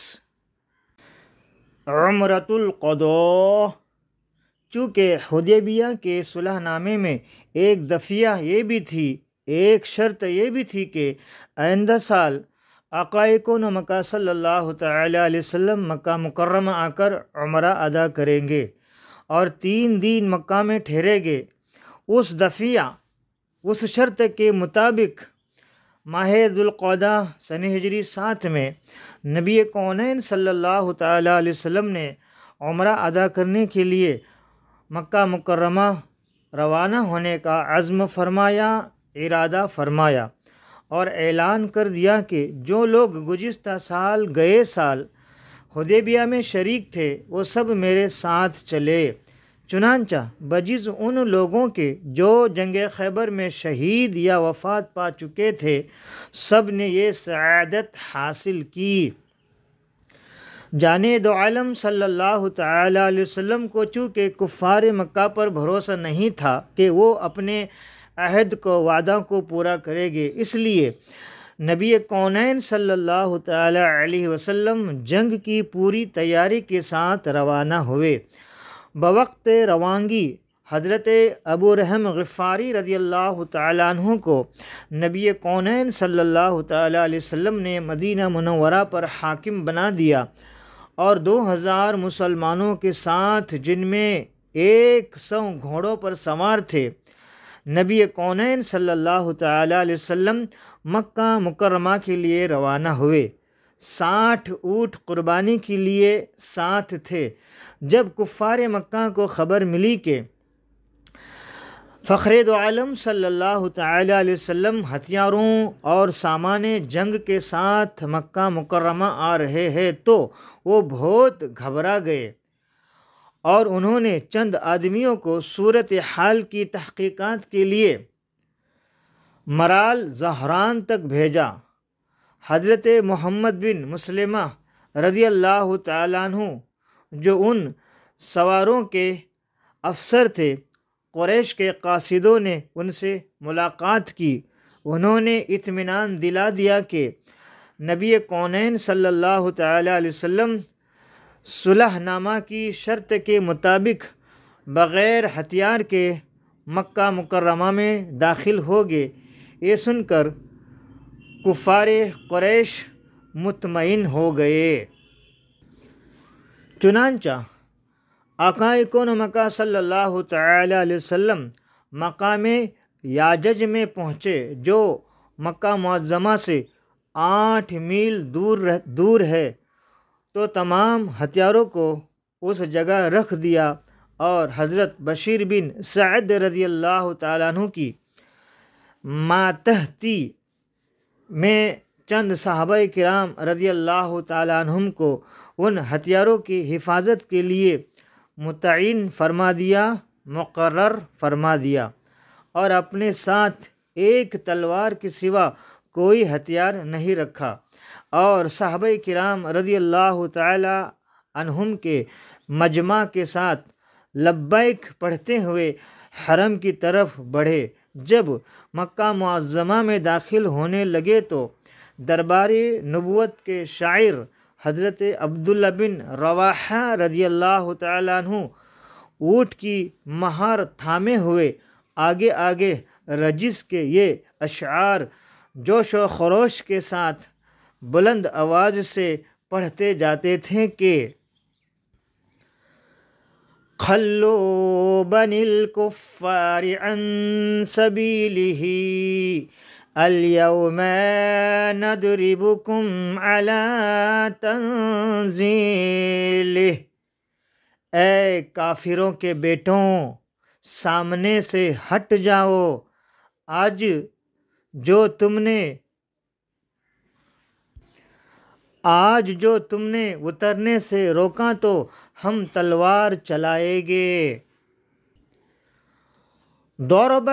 A: عمرۃ القضاء۔ چونکہ حدیبیہ کے صلح نامے میں ایک دفعہ یہ بھی تھی، ایک شرط یہ بھی تھی کہ آئندہ سال آقا کون و مکہ صلی اللہ تعالیٰ علیہ وسلم مکہ مکرمہ آ کر عمرہ ادا کریں گے اور 3 دن مکہ میں ٹھہریں گے۔ اس دفعہ اس شرط کے مطابق ماہ ذوالقعدہ سنہ ہجری 7 میں نبی کونین صلی اللہ تعالیٰ علیہ وسلم نے عمرہ ادا کرنے کے لیے مکہ مکرمہ روانہ ہونے کا عزم فرمایا، ارادہ فرمایا اور اعلان کر دیا کہ جو لوگ گزشتہ سال گئے سال حدیبیہ میں شریک تھے وہ سب میرے ساتھ چلے۔ چنانچہ بجز ان لوگوں کے جو جنگ خیبر میں شہید یا وفات پا چکے تھے سب نے یہ سعادت حاصل کی۔ جانے دو عالم صلی اللہ تعالیٰ علیہ وسلم کو چونکہ کفار مکہ پر بھروسہ نہیں تھا کہ وہ اپنے عہد کو وعدہ کو پورا کرے گے، اس لیے نبی کونین صلی اللہ تعالیٰ علیہ وسلم جنگ کی پوری تیاری کے ساتھ روانہ ہوئے۔ بوقت روانگی حضرت ابو رحم غفاری رضی اللہ تعالیٰ عنہ کو نبی کونین صلی اللہ تعالیٰ علیہ وسلم نے مدینہ منورہ پر حاکم بنا دیا اور 2000 مسلمانوں کے ساتھ جن میں 100 گھوڑوں پر سوار تھے نبی کونین صلی اللہ تعالیٰ علیہ وسلم مکہ مکرمہ کے لیے روانہ ہوئے۔ 60 اونٹ قربانی کے لیے ساتھ تھے۔ جب کفار مکہ کو خبر ملی کہ فخر دو عالم صلی اللہ تعالیٰ علیہ وسلم ہتھیاروں اور سامان جنگ کے ساتھ مکہ مکرمہ آ رہے ہیں تو وہ بہت گھبرا گئے اور انہوں نے چند آدمیوں کو صورتحال کی تحقیقات کے لیے مرال زہران تک بھیجا۔ حضرت محمد بن مسلمہ رضی اللہ تعالیٰ عنہ جو ان سواروں کے افسر تھے، قریش کے قاصدوں نے ان سے ملاقات کی۔ انہوں نے اطمینان دلا دیا کہ نبی کونین صلی اللہ تعالیٰ علیہ وسلم صلح نامہ کی شرط کے مطابق بغیر ہتھیار کے مکہ مکرمہ میں داخل ہوگے۔ یہ سن کر کفار قریش مطمئن ہو گئے۔ چنانچہ آقائے کون مکہ صلی اللہ تعالی علیہ وسلم مقام یاجج میں پہنچے جو مکہ معظمہ سے 8 میل دور ہے، تو تمام ہتھیاروں کو اس جگہ رکھ دیا اور حضرت بشیر بن سعد رضی اللہ تعالیٰ عنہ کی ماتحتی میں چند صحابہ کرام رضی اللہ تعالیٰ عنہم کو ان ہتھیاروں کی حفاظت کے لیے متعین فرما دیا، مقرر فرما دیا، اور اپنے ساتھ ایک تلوار کے سوا کوئی ہتھیار نہیں رکھا، اور صحابہ کرام رضی اللہ تعالی عنہم کے مجمع کے ساتھ لبیک پڑھتے ہوئے حرم کی طرف بڑھے۔ جب مکہ معظمہ میں داخل ہونے لگے تو درباری نبوت کے شاعر حضرت عبداللہ بن رواحہ رضی اللہ تعالیٰ عنہ اونٹ کی مہار تھامے ہوئے آگے آگے رجس کے یہ اشعار جوش و خروش کے ساتھ بلند آواز سے پڑھتے جاتے تھے کہ خلوا بنی الکفار عن سبیلہ اليوم ندربکم علی تنزیلہ، اے کافروں کے بیٹوں سامنے سے ہٹ جاؤ، آج جو تم نے اترنے سے روکا تو ہم تلوار چلائیں گے۔ ضرب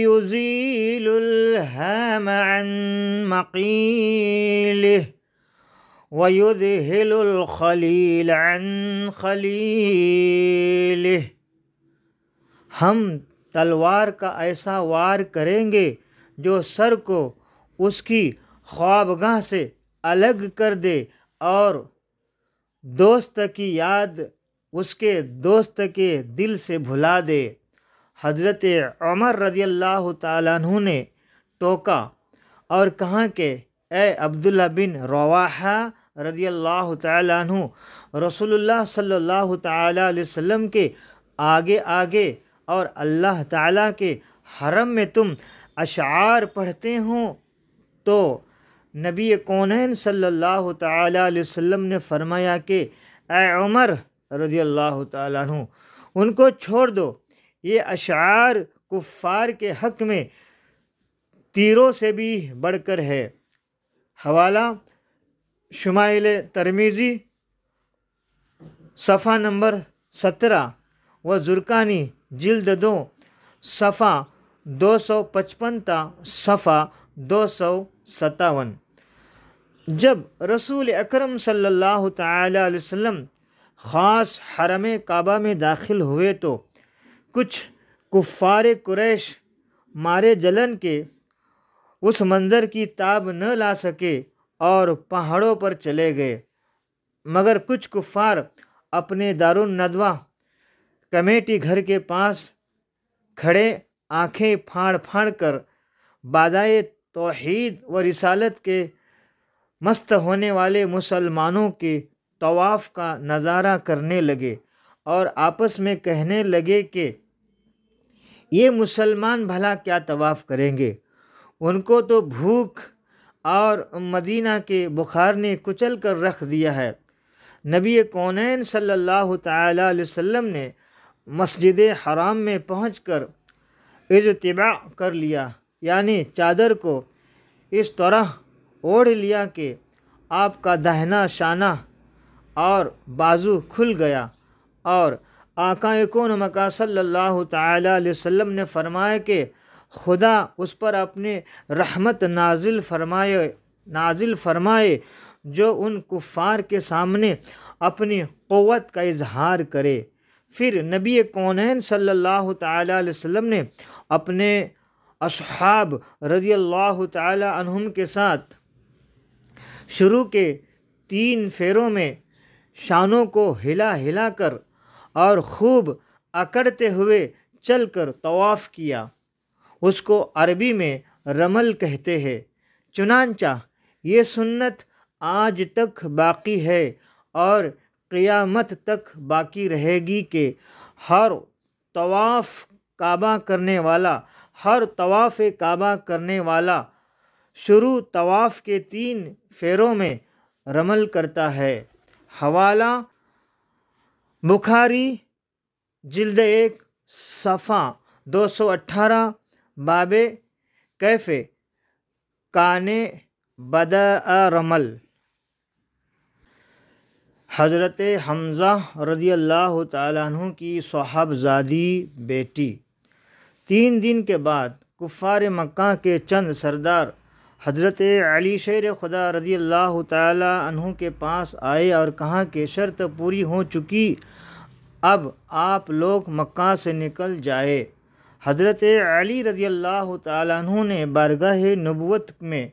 A: یزیل الہام عن مقیلہ ویذہل الخلیل عن خلیلہ، ہم تلوار کا ایسا وار کریں گے جو سر کو اس کی خوابگاہ سے الگ کر دے اور دوست کی یاد اس کے دوست کے دل سے بھلا دے۔ حضرت عمر رضی اللہ تعالیٰ عنہ نے ٹوکا اور کہا کہ اے عبداللہ بن رواحہ رضی اللہ تعالیٰ عنہ، رسول اللہ صلی اللہ تعالیٰ علیہ وسلم کے آگے آگے اور اللہ تعالیٰ کے حرم میں تم اشعار پڑھتے ہوں تو نبی کونین صلی اللہ تعالیٰ علیہ وسلم نے فرمایا کہ اے عمر رضی اللہ تعالیٰ عنہ، ان کو چھوڑ دو، یہ اشعار کفار کے حق میں تیروں سے بھی بڑھ کر ہے۔ حوالہ شمائل ترمذی صفحہ نمبر 17 و زرقانی جلد 2 صفحہ 255 تا صفحہ 257۔ جب رسول اکرم صلی اللہ تعالی علیہ وسلم خاص حرم کعبہ میں داخل ہوئے تو کچھ کفار قریش مارے جلن کے اس منظر کی تاب نہ لا سکے اور پہاڑوں پر چلے گئے، مگر کچھ کفار اپنے دارالندوہ کمیٹی گھر کے پاس کھڑے آنکھیں پھاڑ پھاڑ کر بادائے توحید و رسالت کے مست ہونے والے مسلمانوں کے طواف کا نظارہ کرنے لگے اور آپس میں کہنے لگے کہ یہ مسلمان بھلا کیا طواف کریں گے، ان کو تو بھوک اور مدینہ کے بخار نے کچل کر رکھ دیا ہے۔ نبی کونین صلی اللہ تعالی علیہ وسلم نے مسجد حرام میں پہنچ کر اجتباع کر لیا، یعنی چادر کو اس طرح اوڑھ لیا کہ آپ کا داہنا شانہ اور بازو کھل گیا، اور آقا کون مکہ صلی اللہ تعالی علیہ وسلم نے فرمایا کہ خدا اس پر اپنے رحمت نازل فرمائے جو ان کفار کے سامنے اپنی قوت کا اظہار کرے۔ پھر نبی کونین صلی اللہ تعالی علیہ وسلم نے اپنے اصحاب رضی اللہ تعالی عنہم کے ساتھ شروع کے 3 پھیروں میں شانوں کو ہلا ہلا کر اور خوب اکڑتے ہوئے چل کر طواف کیا، اس کو عربی میں رمل کہتے ہیں۔ چنانچہ یہ سنت آج تک باقی ہے اور قیامت تک باقی رہے گی کہ ہر طواف کعبہ کرنے والا شروع طواف کے 3 پھیروں میں رمل کرتا ہے۔ حوالہ بخاری جلد 1 صفحہ 218 باب کیف کان بدأ رمل۔ حضرت حمزہ رضی اللہ تعالیٰ عنہ کی صاحبزادی بیٹی۔ 3 دن کے بعد کفار مکہ کے چند سردار حضرت علی شیر خدا رضی اللہ تعالیٰ عنہ کے پاس آئے اور کہا کہ شرط پوری ہو چکی، اب آپ لوگ مکہ سے نکل جائے۔ حضرت علی رضی اللہ تعالیٰ عنہ نے بارگاہ نبوت میں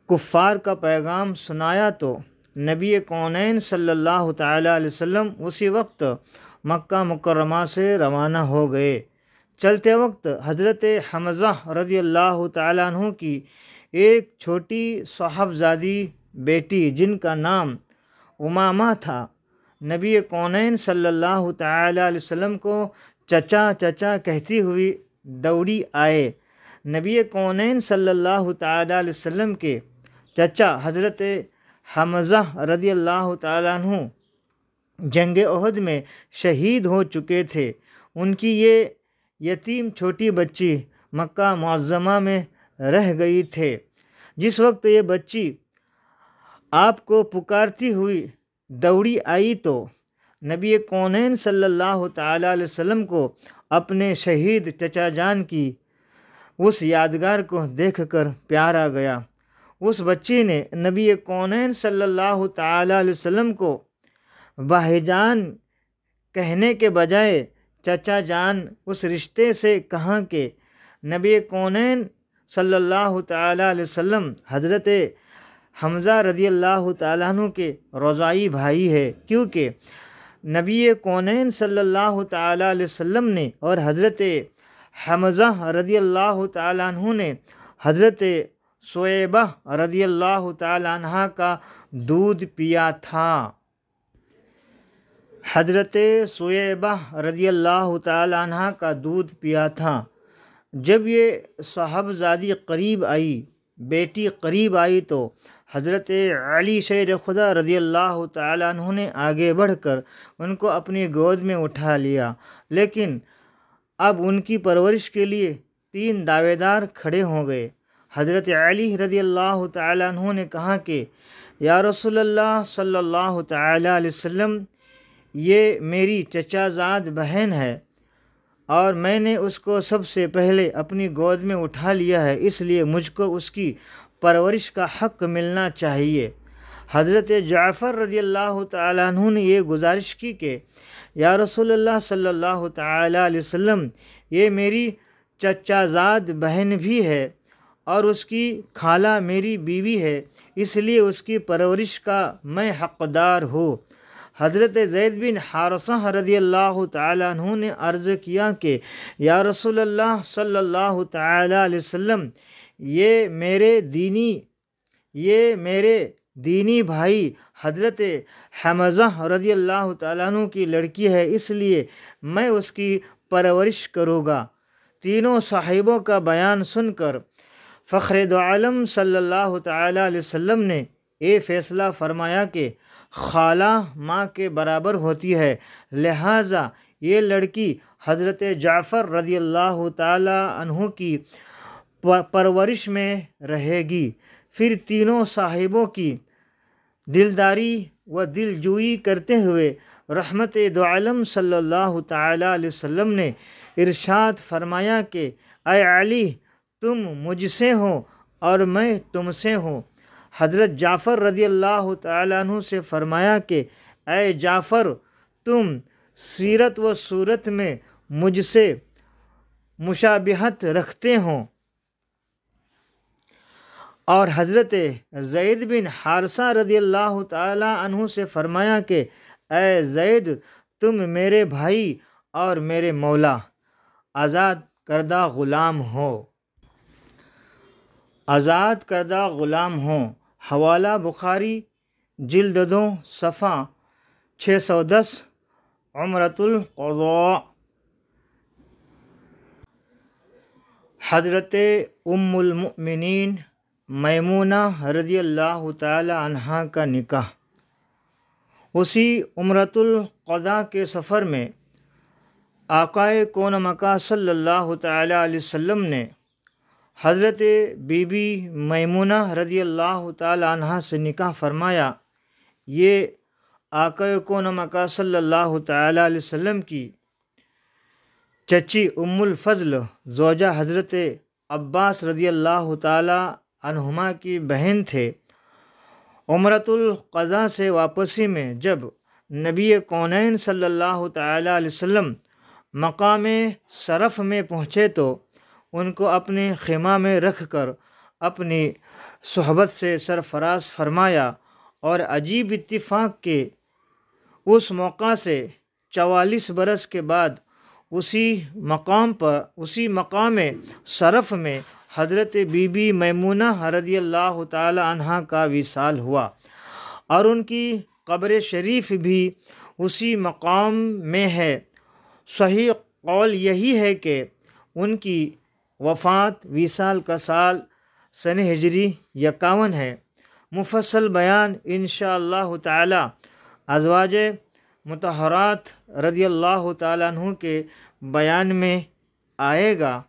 A: کفار کا پیغام سنایا تو نبی کونین صلی اللہ تعالیٰ علیہ وسلم اسی وقت مکہ مکرمہ سے روانہ ہو گئے۔ چلتے وقت حضرت حمزہ رضی اللہ تعالیٰ عنہ کی ایک چھوٹی صاحبزادی بیٹی جن کا نام امامہ تھا، نبی کونین صلی اللہ تعالیٰ علیہ وسلم کو چچا چچا کہتی ہوئی دوڑی آئے۔ نبی کونین صلی اللہ تعالیٰ علیہ وسلم کے چچا حضرت حمزہ رضی اللہ تعالیٰ عنہ جنگ احد میں شہید ہو چکے تھے۔ ان کی یہ یتیم چھوٹی بچی مکہ معظمہ میں رہ گئی تھے۔ جس وقت یہ بچی آپ کو پکارتی ہوئی دوڑی آئی تو نبی کونین صلی اللہ تعالیٰ علیہ وسلم کو اپنے شہید چچا جان کی اس یادگار کو دیکھ کر پیار آ گیا۔ اس بچی نے نبی کونین صلی اللہ تعالیٰ علیہ وسلم کو بھائی جان کہنے کے بجائے چچا جان اس رشتے سے کہا کہ نبی کونین صلی اللہ تعالیٰ علیہ وسلم حضرت حمزہ رضی اللہ تعالیٰ عنہ کے رضاعی بھائی ہے، کیونکہ نبی کونین صلی اللہ تعالیٰ علیہ وسلم نے اور حضرت حمزہ رضی اللہ تعالیٰ عنہ نے حضرت سویبہ رضی اللہ تعالیٰ عنہ کا دودھ پیا تھا۔ حضرت سویبہ رضی اللہ تعالیٰ عنہ کا دودھ پیا تھا۔ جب یہ صاحبزادی قریب آئی، بیٹی قریب آئی تو حضرت علی شیر خدا رضی اللہ تعالیٰ عنہ نے آگے بڑھ کر ان کو اپنی گود میں اٹھا لیا، لیکن اب ان کی پرورش کے لیے 3 دعوے دار کھڑے ہو گئے۔ حضرت علی رضی اللہ تعالیٰ عنہ نے کہا کہ یا رسول اللہ صلی اللہ تعالیٰ علیہ وسلم، یہ میری چچا زاد بہن ہے اور میں نے اس کو سب سے پہلے اپنی گود میں اٹھا لیا ہے، اس لیے مجھ کو اس کی پرورش کا حق ملنا چاہیے۔ حضرت جعفر رضی اللہ تعالیٰ عنہ نے یہ گزارش کی کہ یا رسول اللہ صلی اللہ تعالیٰ علیہ وسلم، یہ میری چچا زاد بہن بھی ہے اور اس کی خالہ میری بیوی ہے، اس لیے اس کی پرورش کا میں حقدار ہوں۔ حضرت زید بن حارثہ رضی اللہ تعالیٰ عنہ نے عرض کیا کہ یا رسول اللہ صلی اللہ تعالیٰ علیہ وسلم، یہ میرے دینی بھائی حضرت حمزہ رضی اللہ تعالیٰ عنہ کی لڑکی ہے، اس لیے میں اس کی پرورش کروں گا۔ تینوں صاحبوں کا بیان سن کر فخر دو عالم صلی اللہ تعالیٰ علیہ وسلم نے یہ فیصلہ فرمایا کہ خالہ ماں کے برابر ہوتی ہے، لہٰذا یہ لڑکی حضرت جعفر رضی اللہ تعالیٰ عنہ کی پرورش میں رہے گی۔ پھر تینوں صاحبوں کی دلداری و دلجوئی کرتے ہوئے رحمت دو عالم صلی اللہ تعالیٰ علیہ وسلم نے ارشاد فرمایا کہ اے علی، تم مجھ سے ہو اور میں تم سے ہوں۔ حضرت جعفر رضی اللہ تعالیٰ عنہ سے فرمایا کہ اے جعفر، تم سیرت و صورت میں مجھ سے مشابہت رکھتے ہوں۔ اور حضرت زید بن حارثہ رضی اللہ تعالیٰ عنہ سے فرمایا کہ اے زید، تم میرے بھائی اور میرے مولا آزاد کردہ غلام ہو۔ آزاد کردہ غلام ہوں۔ حوالہ بخاری جلد 2 صفحہ 610 عمرۃ القضاء۔ حضرت ام المؤمنین میمونہ رضی اللہ تعالی عنہا کا نکاح۔ اسی عمرۃ القضاء کے سفر میں آقائے کون مکہ صلی اللہ تعالی علیہ وسلم نے حضرت بی بی میمونہ رضی اللہ تعالی عنہا سے نکاح فرمایا۔ یہ آقائے کون مکہ صلی اللہ تعالی علیہ وسلم کی چچی ام الفضل زوجہ حضرت عباس رضی اللہ تعالی عنہما کی بہن تھے۔ عمرۃ القضاء سے واپسی میں جب نبی کونین صلی اللہ تعالی علیہ وسلم مقام صرف میں پہنچے تو ان کو اپنے خیمہ میں رکھ کر اپنی صحبت سے سرفراز فرمایا، اور عجیب اتفاق کہ اس موقع سے 44 برس کے بعد اسی مقام صرف میں حضرت بی بی میمونہ رضی اللہ تعالی عنہا کا وصال ہوا، اور ان کی قبر شریف بھی اسی مقام میں ہے۔ صحیح قول یہی ہے کہ ان کی وفات وصال کا سال سن ہجری 51 ہے۔ مفصل بیان انشاءاللہ تعالی ازواج مطہرات رضی اللہ تعالیٰ عنہ کے بیان میں آئے گا،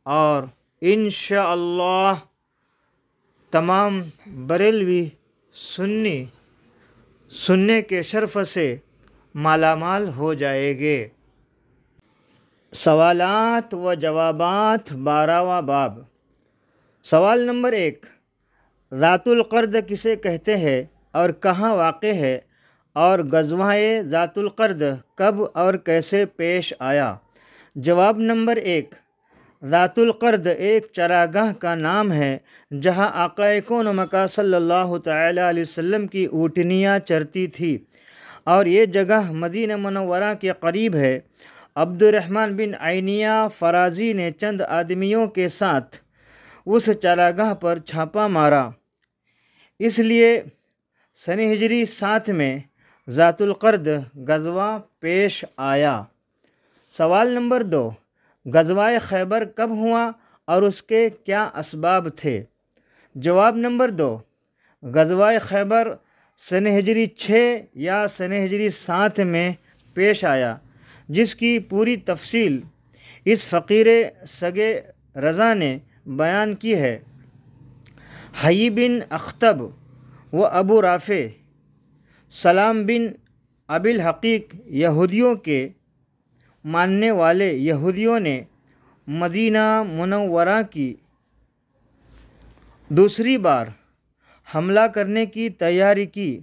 A: اور انشاءاللہ تمام بریلوی سنی سننے کے شرف سے مالا مال ہو جائے گے۔ سوالات و جوابات 12واں باب۔ سوال نمبر 1، ذات القرد کسے کہتے ہیں اور کہاں واقع ہے، اور غزوہ ذات القرد کب اور کیسے پیش آیا؟ جواب نمبر 1، ذات القرد ایک چراگاہ کا نام ہے جہاں آقا کون مکہ صلی اللہ تعالی علیہ وسلم کی اونٹنیاں چرتی تھی، اور یہ جگہ مدینہ منورہ کے قریب ہے۔ عبد الرحمن بن عینیہ فرازی نے چند آدمیوں کے ساتھ اس چراگاہ پر چھاپا مارا، اس لیے سن ہجری 7 میں ذات القرد غزوہ پیش آیا۔ سوال نمبر 2، غزوہ خیبر کب ہوا اور اس کے کیا اسباب تھے؟ جواب نمبر 2، غزوہ خیبر سن ہجری 6 یا سن ہجری 7 میں پیش آیا، جس کی پوری تفصیل اس فقیر سگے رضا نے بیان کی ہے۔ حیی بن اخطب و ابو رافع سلام بن ابی الحقیق یہودیوں کے ماننے والے یہودیوں نے مدینہ منورہ کی دوسری بار حملہ کرنے کی تیاری کی،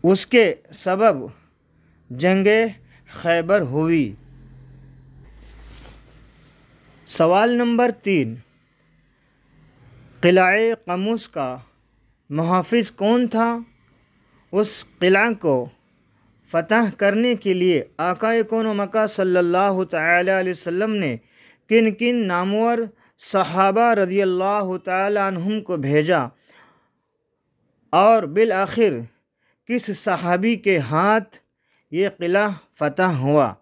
A: اس کے سبب جنگ خیبر ہوئی۔ سوال نمبر 3، قلعہ قموس کا محافظ کون تھا؟ اس قلعہ کو فتح کرنے کے لیے آقا کون مکہ صلی اللہ تعالی علیہ وسلم نے کن کن نامور صحابہ رضی اللہ تعالی عنہم کو بھیجا، اور بالآخر کس صحابی کے ہاتھ یہ قلعہ فتح ہوا؟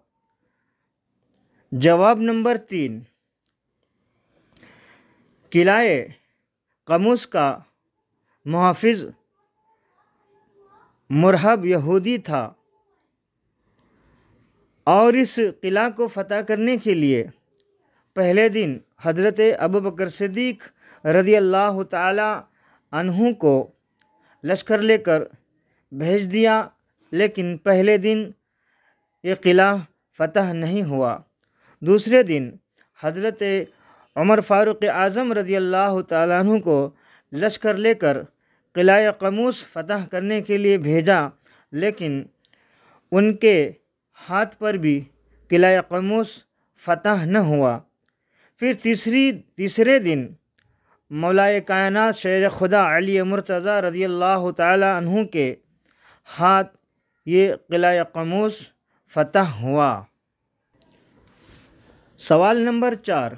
A: جواب نمبر 3، قلعہ قموس کا محافظ مرہب یہودی تھا، اور اس قلعہ کو فتح کرنے کے لیے پہلے دن حضرت ابوبکر صدیق رضی اللہ تعالی عنہ کو لشکر لے کر بھیج دیا، لیکن پہلے دن یہ قلعہ فتح نہیں ہوا۔ دوسرے دن حضرت عمر فاروق اعظم رضی اللہ تعالیٰ عنہ کو لشکر لے کر قلعہ قموس فتح کرنے کے لیے بھیجا، لیکن ان کے ہاتھ پر بھی قلعہ قموس فتح نہ ہوا۔ پھر تیسرے دن مولائے کائنات شیر خدا علی مرتضیٰ رضی اللہ تعالیٰ عنہ کے ہاتھ یہ قلعہ قموس فتح ہوا۔ سوال نمبر 4،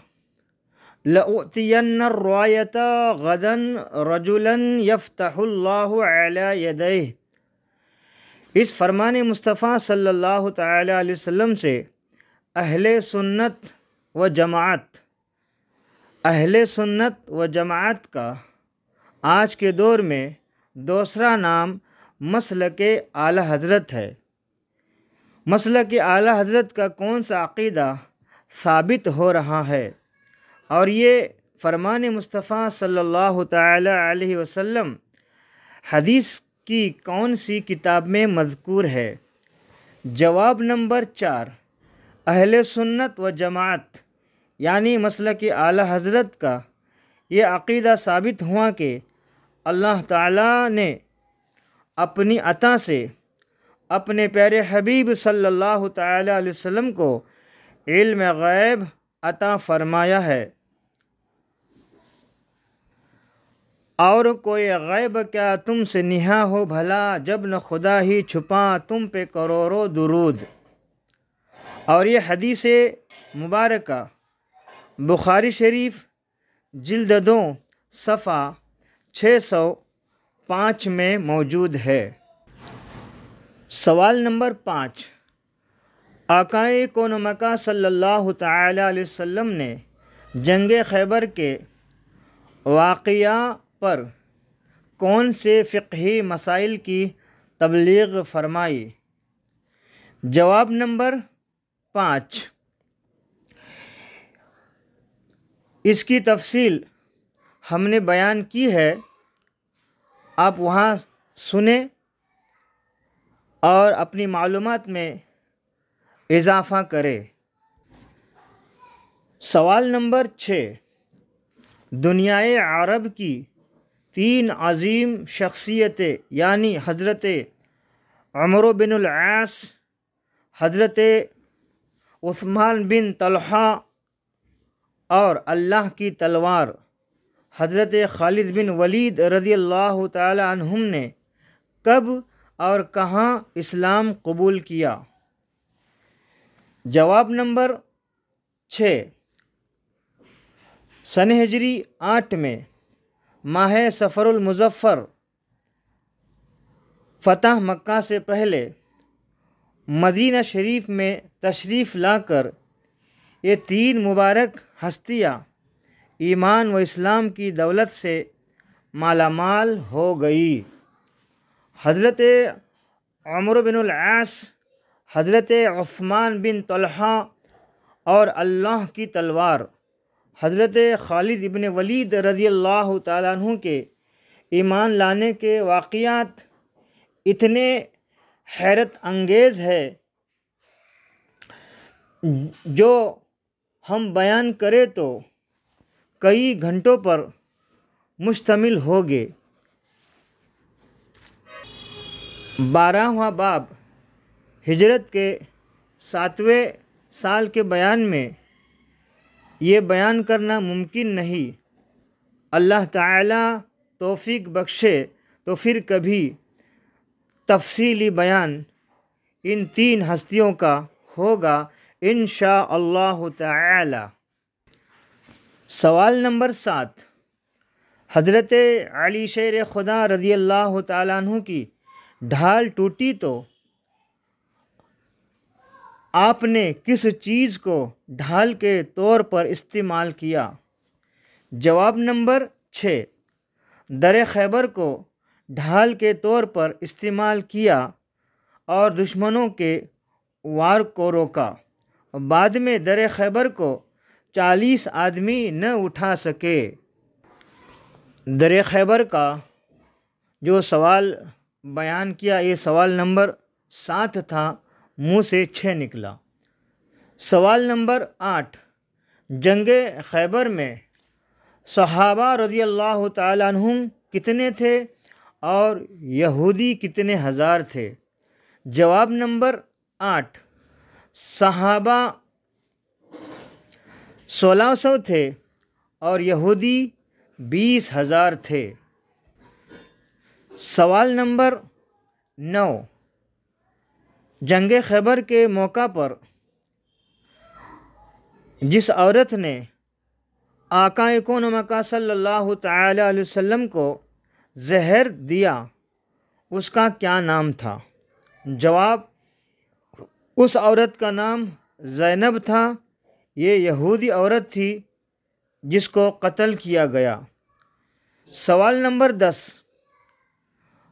A: لَأُعْطِيَنَّ الرَّایَةَ غَدًا رَجُلًا يَفْتَحُ اللَّهُ عَلَى يَدَيْهِ، اس فرمان مصطفیٰ صلی اللہ تعالیٰ علیہ وسلم سے اہل سنت و جماعت کا آج کے دور میں دوسرا نام مسلک اعلیٰ حضرت ہے۔ مسلک اعلیٰ حضرت کا کون سا عقیدہ ثابت ہو رہا ہے، اور یہ فرمان مصطفیٰ صلی اللہ تعالیٰ علیہ وسلم حدیث کی کون سی کتاب میں مذکور ہے؟ جواب نمبر 4، اہل سنت و جماعت یعنی مسلک اعلیٰ حضرت کا یہ عقیدہ ثابت ہوا کہ اللہ تعالیٰ نے اپنی عطا سے اپنے پیارے حبیب صلی اللہ تعالیٰ علیہ وسلم کو علم غیب عطا فرمایا ہے، اور کوئی غیب کیا تم سے نہا ہو بھلا، جب نہ خدا ہی چھپا تم پہ کروڑوں درود۔ اور یہ حدیث مبارکہ بخاری شریف جلد 2 صفحہ 605 میں موجود ہے۔ سوال نمبر 5، آقائے کون مکہ صلی اللہ تعالیٰ علیہ وسلم نے جنگ خیبر کے واقعہ پر کون سے فقہی مسائل کی تبلیغ فرمائی؟ جواب نمبر 5، اس کی تفصیل ہم نے بیان کی ہے، آپ وہاں سنیں اور اپنی معلومات میں اضافہ کریں۔ سوال نمبر 6، دنیائے عرب کی 3 عظیم شخصیتیں یعنی حضرت عمرو بن العاص، حضرت عثمان بن طلحہ اور اللہ کی تلوار حضرت خالد بن ولید رضی اللہ تعالی عنہم نے کب اور کہاں اسلام قبول کیا؟ جواب نمبر 6، سن ہجری 8 میں ماہ صفر المظفر فتح مکہ سے پہلے مدینہ شریف میں تشریف لا کر یہ 3 مبارک ہستیاں ایمان و اسلام کی دولت سے مالا مال ہو گئی۔ حضرت عمرو بن العاص، حضرت عثمان بن طلحہ اور اللہ کی تلوار حضرت خالد بن ولید رضی اللہ تعالیٰ عنہ کے ایمان لانے کے واقعات اتنے حیرت انگیز ہے جو ہم بیان کریں تو کئی گھنٹوں پر مشتمل ہوگے۔ 12واں باب ہجرت کے 7ویں سال کے بیان میں یہ بیان کرنا ممکن نہیں، اللہ تعالیٰ توفیق بخشے تو پھر کبھی تفصیلی بیان ان 3 ہستیوں کا ہوگا انشاء اللہ تعالی۔ سوال نمبر 7، حضرت علی شیر خدا رضی اللہ تعالیٰ عنہ کی ڈھال ٹوٹی تو آپ نے کس چیز کو ڈھال کے طور پر استعمال کیا؟ جواب نمبر 6، در خیبر کو ڈھال کے طور پر استعمال کیا اور دشمنوں کے وار کو روکا۔ بعد میں در خیبر کو 40 آدمی نہ اٹھا سکے۔ در خیبر کا جو سوال بیان کیا یہ سوال نمبر 7 تھا، منہ سے 6 نکلا۔ سوال نمبر 8، جنگ خیبر میں صحابہ رضی اللہ تعالیٰ عنہم کتنے تھے اور یہودی کتنے ہزار تھے؟ جواب نمبر 8، صحابہ 1600 تھے اور یہودی 20,000 تھے۔ سوال نمبر 9، جنگ خیبر کے موقع پر جس عورت نے آقا کون مکہ صلی اللہ تعالی علیہ وسلم کو زہر دیا اس کا کیا نام تھا؟ جواب: اس عورت کا نام زینب تھا، یہ یہودی عورت تھی جس کو قتل کیا گیا۔ سوال نمبر 10،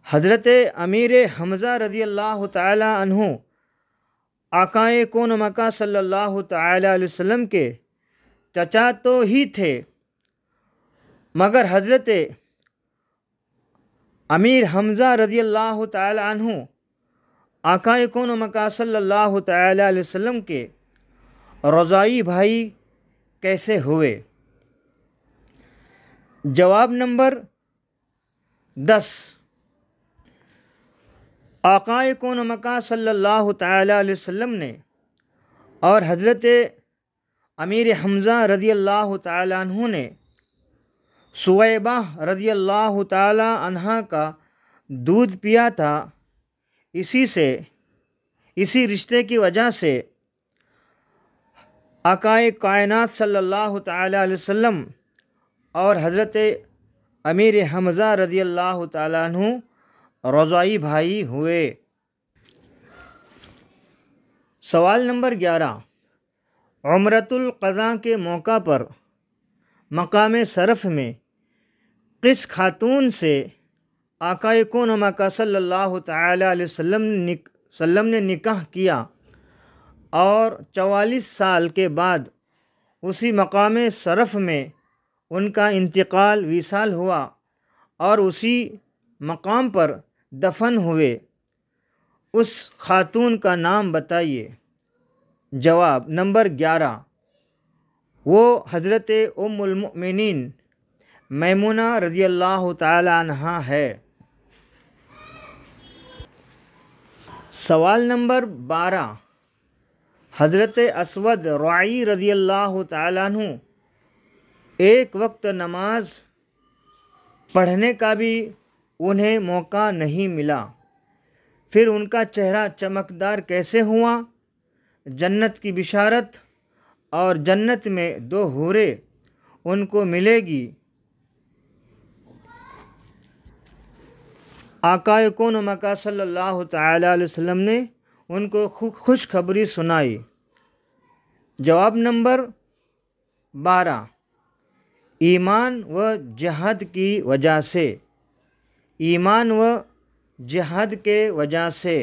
A: حضرت امیر حمزہ رضی اللہ تعالی عنہ آقائے کون مکہ صلی اللہ تعالی علیہ وسلم کے چچا تو ہی تھے، مگر حضرت امیر حمزہ رضی اللہ تعالی عنہ آقائے کون مکہ صلی اللہ تعالی علیہ وسلم کے رضاعی بھائی کیسے ہوئے؟ جواب نمبر 10، آقائے کون مکہ صلی اللہ تعالی علیہ وسلم نے اور حضرت امیر حمزہ رضی اللہ تعالی عنہ نے سویبہ رضی اللہ تعالی عنہ کا دودھ پیا تھا، اسی رشتے کی وجہ سے آقائے کائنات صلی اللہ تعالی علیہ وسلم اور حضرت امیر حمزہ رضی اللہ تعالی عنہ رضاعی بھائی ہوئے۔ سوال نمبر 11، عمرۃ القضاء کے موقع پر مقام شرف میں کس خاتون سے آقائے کون مکہ صلی اللہ تعالی علیہ وسلم نے نکاح کیا اور 44 سال کے بعد اسی مقام شرف میں ان کا انتقال وصال ہوا اور اسی مقام پر دفن ہوئے؟ اس خاتون کا نام بتائیے۔ جواب نمبر 11، وہ حضرت ام المؤمنین میمونہ رضی اللہ تعالی عنہا ہے۔ سوال نمبر 12، حضرت اسود رعی رضی اللہ تعالی عنہ ایک وقت نماز پڑھنے کا بھی انہیں موقع نہیں ملا، پھر ان کا چہرہ چمکدار کیسے ہوا؟ جنت کی بشارت اور جنت میں 2 حوریں ان کو ملے گی، آقائے کون مکہ صلی اللہ تعالی علیہ وسلم نے ان کو خوشخبری سنائی۔ جواب نمبر 12، ایمان و جہاد کی وجہ سے، ایمان و جہاد کے وجہ سے۔